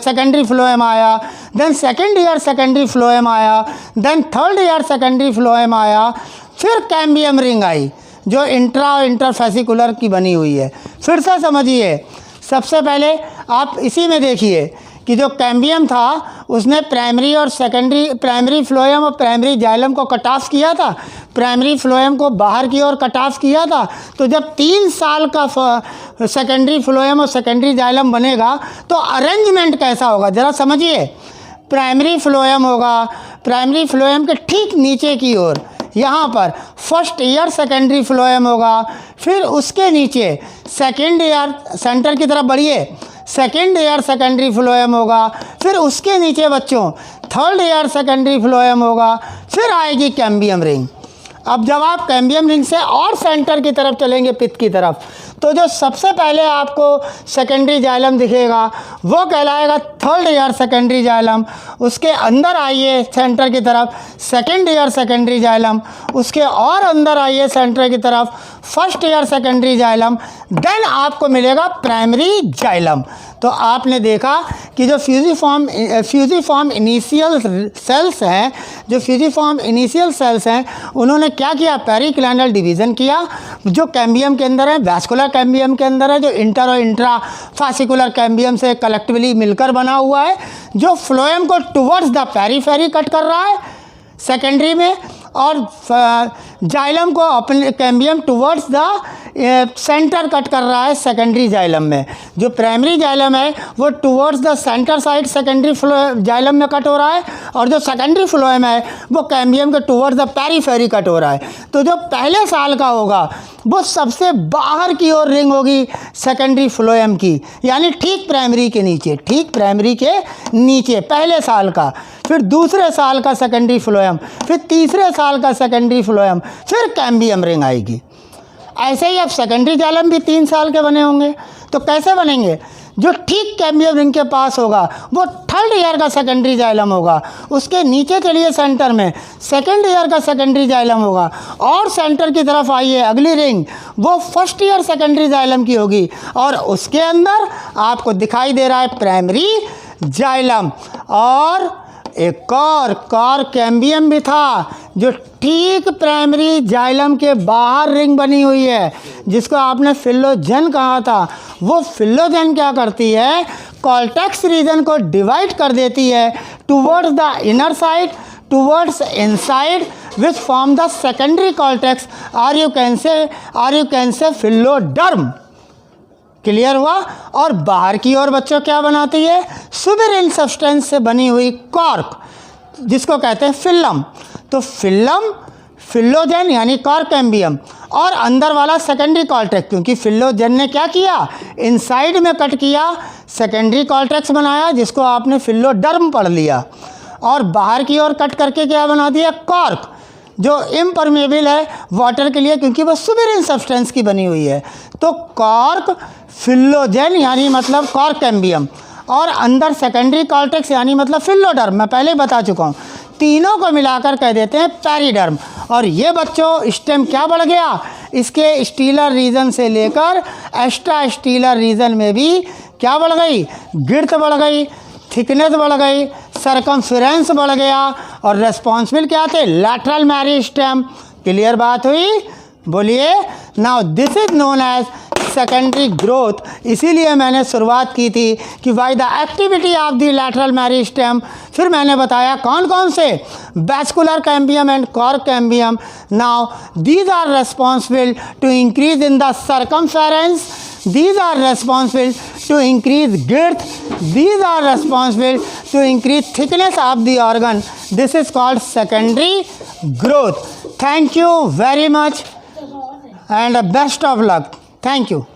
secondary phloem आया, then second year secondary phloem आया, then third year secondary phloem आया, फिर कैम्बियम रिंग आई जो इंटरफेसिकुलर की बनी हुई है। फिर से समझिए, सबसे पहले आप इसी में देखिए कि जो कैम्बियम था उसने प्राइमरी फ्लोएम और प्राइमरी जाइलम को कट ऑफ किया था, प्राइमरी फ्लोएम को बाहर की ओर कट ऑफ किया था। तो जब 3 साल का सेकेंडरी फ्लोएम और सेकेंडरी जाइलम बनेगा तो अरेंजमेंट कैसा होगा ज़रा समझिए। प्राइमरी फ्लोएम होगा, प्राइमरी फ्लोएम के ठीक नीचे की ओर यहाँ पर फर्स्ट ईयर सेकेंडरी फ्लोएम होगा, फिर उसके नीचे सेकेंड ईयर सेंटर की तरफ बढ़िए, सेकेंड ईयर सेकेंडरी फ्लोएम होगा, फिर उसके नीचे बच्चों थर्ड ईयर सेकेंडरी फ्लोएम होगा, फिर आएगी कैम्बियम रिंग। अब जब आप कैम्बियम रिंग से और सेंटर की तरफ चलेंगे पित्त की तरफ, तो जो सबसे पहले आपको सेकेंडरी जाइलम दिखेगा वो कहलाएगा थर्ड ईयर सेकेंडरी जाइलम। उसके अंदर आइए सेंटर की तरफ सेकेंड ईयर सेकेंडरी जाइलम, उसके और अंदर आइए सेंटर की तरफ first year secondary xylem, then आपको मिलेगा प्राइमरी जाइलम। तो आपने देखा कि जो फ्यूजिफॉर्म इनिशियल सेल्स हैं, उन्होंने क्या किया? पेरिक्लाइनल डिवीज़न किया जो कैम्बियम के अंदर है, वैस्कुलर कैम्बियम के अंदर है, जो इंटर और इंट्रा फासिकुलर कैम्बियम से कलेक्टिवली मिलकर बना हुआ है, जो फ्लोएम को टुवर्ड्स द पेरीफेरी कट कर रहा है सेकेंडरी में, और जाइलम को अपने cambium towards the centre cut कर रहा है सेकेंडरी जाइलम में। जो प्राइमरी जाइलम है वो towards the centre side secondary xylem में कट हो रहा है, और जो सेकेंडरी फ्लोएम है वो कैम्बियम के टुवर्ड्स द पेरीफेरी कट हो रहा है। तो जो पहले साल का होगा वो सबसे बाहर की ओर रिंग होगी सेकेंडरी फ्लोएम की, यानी ठीक प्राइमरी के नीचे पहले साल का, फिर दूसरे साल का सेकेंडरी फ्लोएम, फिर तीसरे साल का सेकेंडरी फ्लोएम, फिर कैम्बियम रिंग आएगी। ऐसे ही अब सेकेंडरी जाइलम भी 3 साल के बने होंगे। तो कैसे बनेंगे? जो ठीक कैम्बियम रिंग के पास होगा वो थर्ड ईयर का सेकेंडरी जाइलम होगा, उसके नीचे चलिए सेंटर में सेकेंड ईयर का सेकेंडरी जाइलम होगा, और सेंटर की तरफ आइए अगली रिंग वो फर्स्ट ईयर सेकेंडरी जाइलम की होगी, और उसके अंदर आपको दिखाई दे रहा है प्राइमरी जाइलम। और एक और कैम्बियम भी था जो ठीक प्राइमरी जाइलम के बाहर रिंग बनी हुई है, जिसको आपने फिलोजेन कहा था। वो फिलोजेन क्या करती है? कॉर्टेक्स रीजन को डिवाइड कर देती है towards the inner side, towards inside, which form the secondary cortex, और यू कैन से फिलोडर्म। क्लियर हुआ? और बाहर की ओर बच्चों क्या बनाती है? सुबेरिल सब्सटेंस से बनी हुई कॉर्क, जिसको कहते हैं फिल्लम। तो फिलोजेन यानी कॉर्क कैम्बियम, और अंदर वाला सेकेंडरी कॉर्टेक्स, क्योंकि फिलोजेन ने क्या किया? इनसाइड में कट किया, सेकेंडरी कॉर्टेक्स बनाया, जिसको आपने फिलोडर्म पढ़ लिया, और बाहर की ओर कट करके क्या बना दिया? कॉर्क, जो इम्परमेबल है वाटर के लिए, क्योंकि वो सुबेरिल सब्सटेंस की बनी हुई है। तो कॉर्क फिलोजेन यानी मतलब कॉर्क कैम्बियम, और अंदर सेकेंडरी कॉर्टेक्स यानी मतलब फिलोडर्म। मैं पहले बता चुका हूँ, तीनों को मिलाकर कह देते हैं पेरिडर्म। और ये बच्चों स्टेम क्या बढ़ गया, इसके स्टीलर रीजन से लेकर एक्स्ट्रा स्टीलर रीजन में भी क्या बढ़ गई, गिर्थ बढ़ गई, थिकनेस बढ़ गई, सरकमफेरेंस बढ़ गया और रेस्पॉन्सिबल क्या थे, लैटरल मेरिस्टेम। क्लियर बात हुई, बोलिए। Now this is known as secondary growth. इसीलिए मैंने शुरुआत की थी कि by the activity of the lateral meristem, फिर मैंने बताया कौन कौन से, vascular cambium and cork cambium. Now these are responsible to increase in the circumference, these are responsible to increase girth, these are responsible to increase thickness of the organ. This is called secondary growth. Thank you very much and best of luck. Thank you.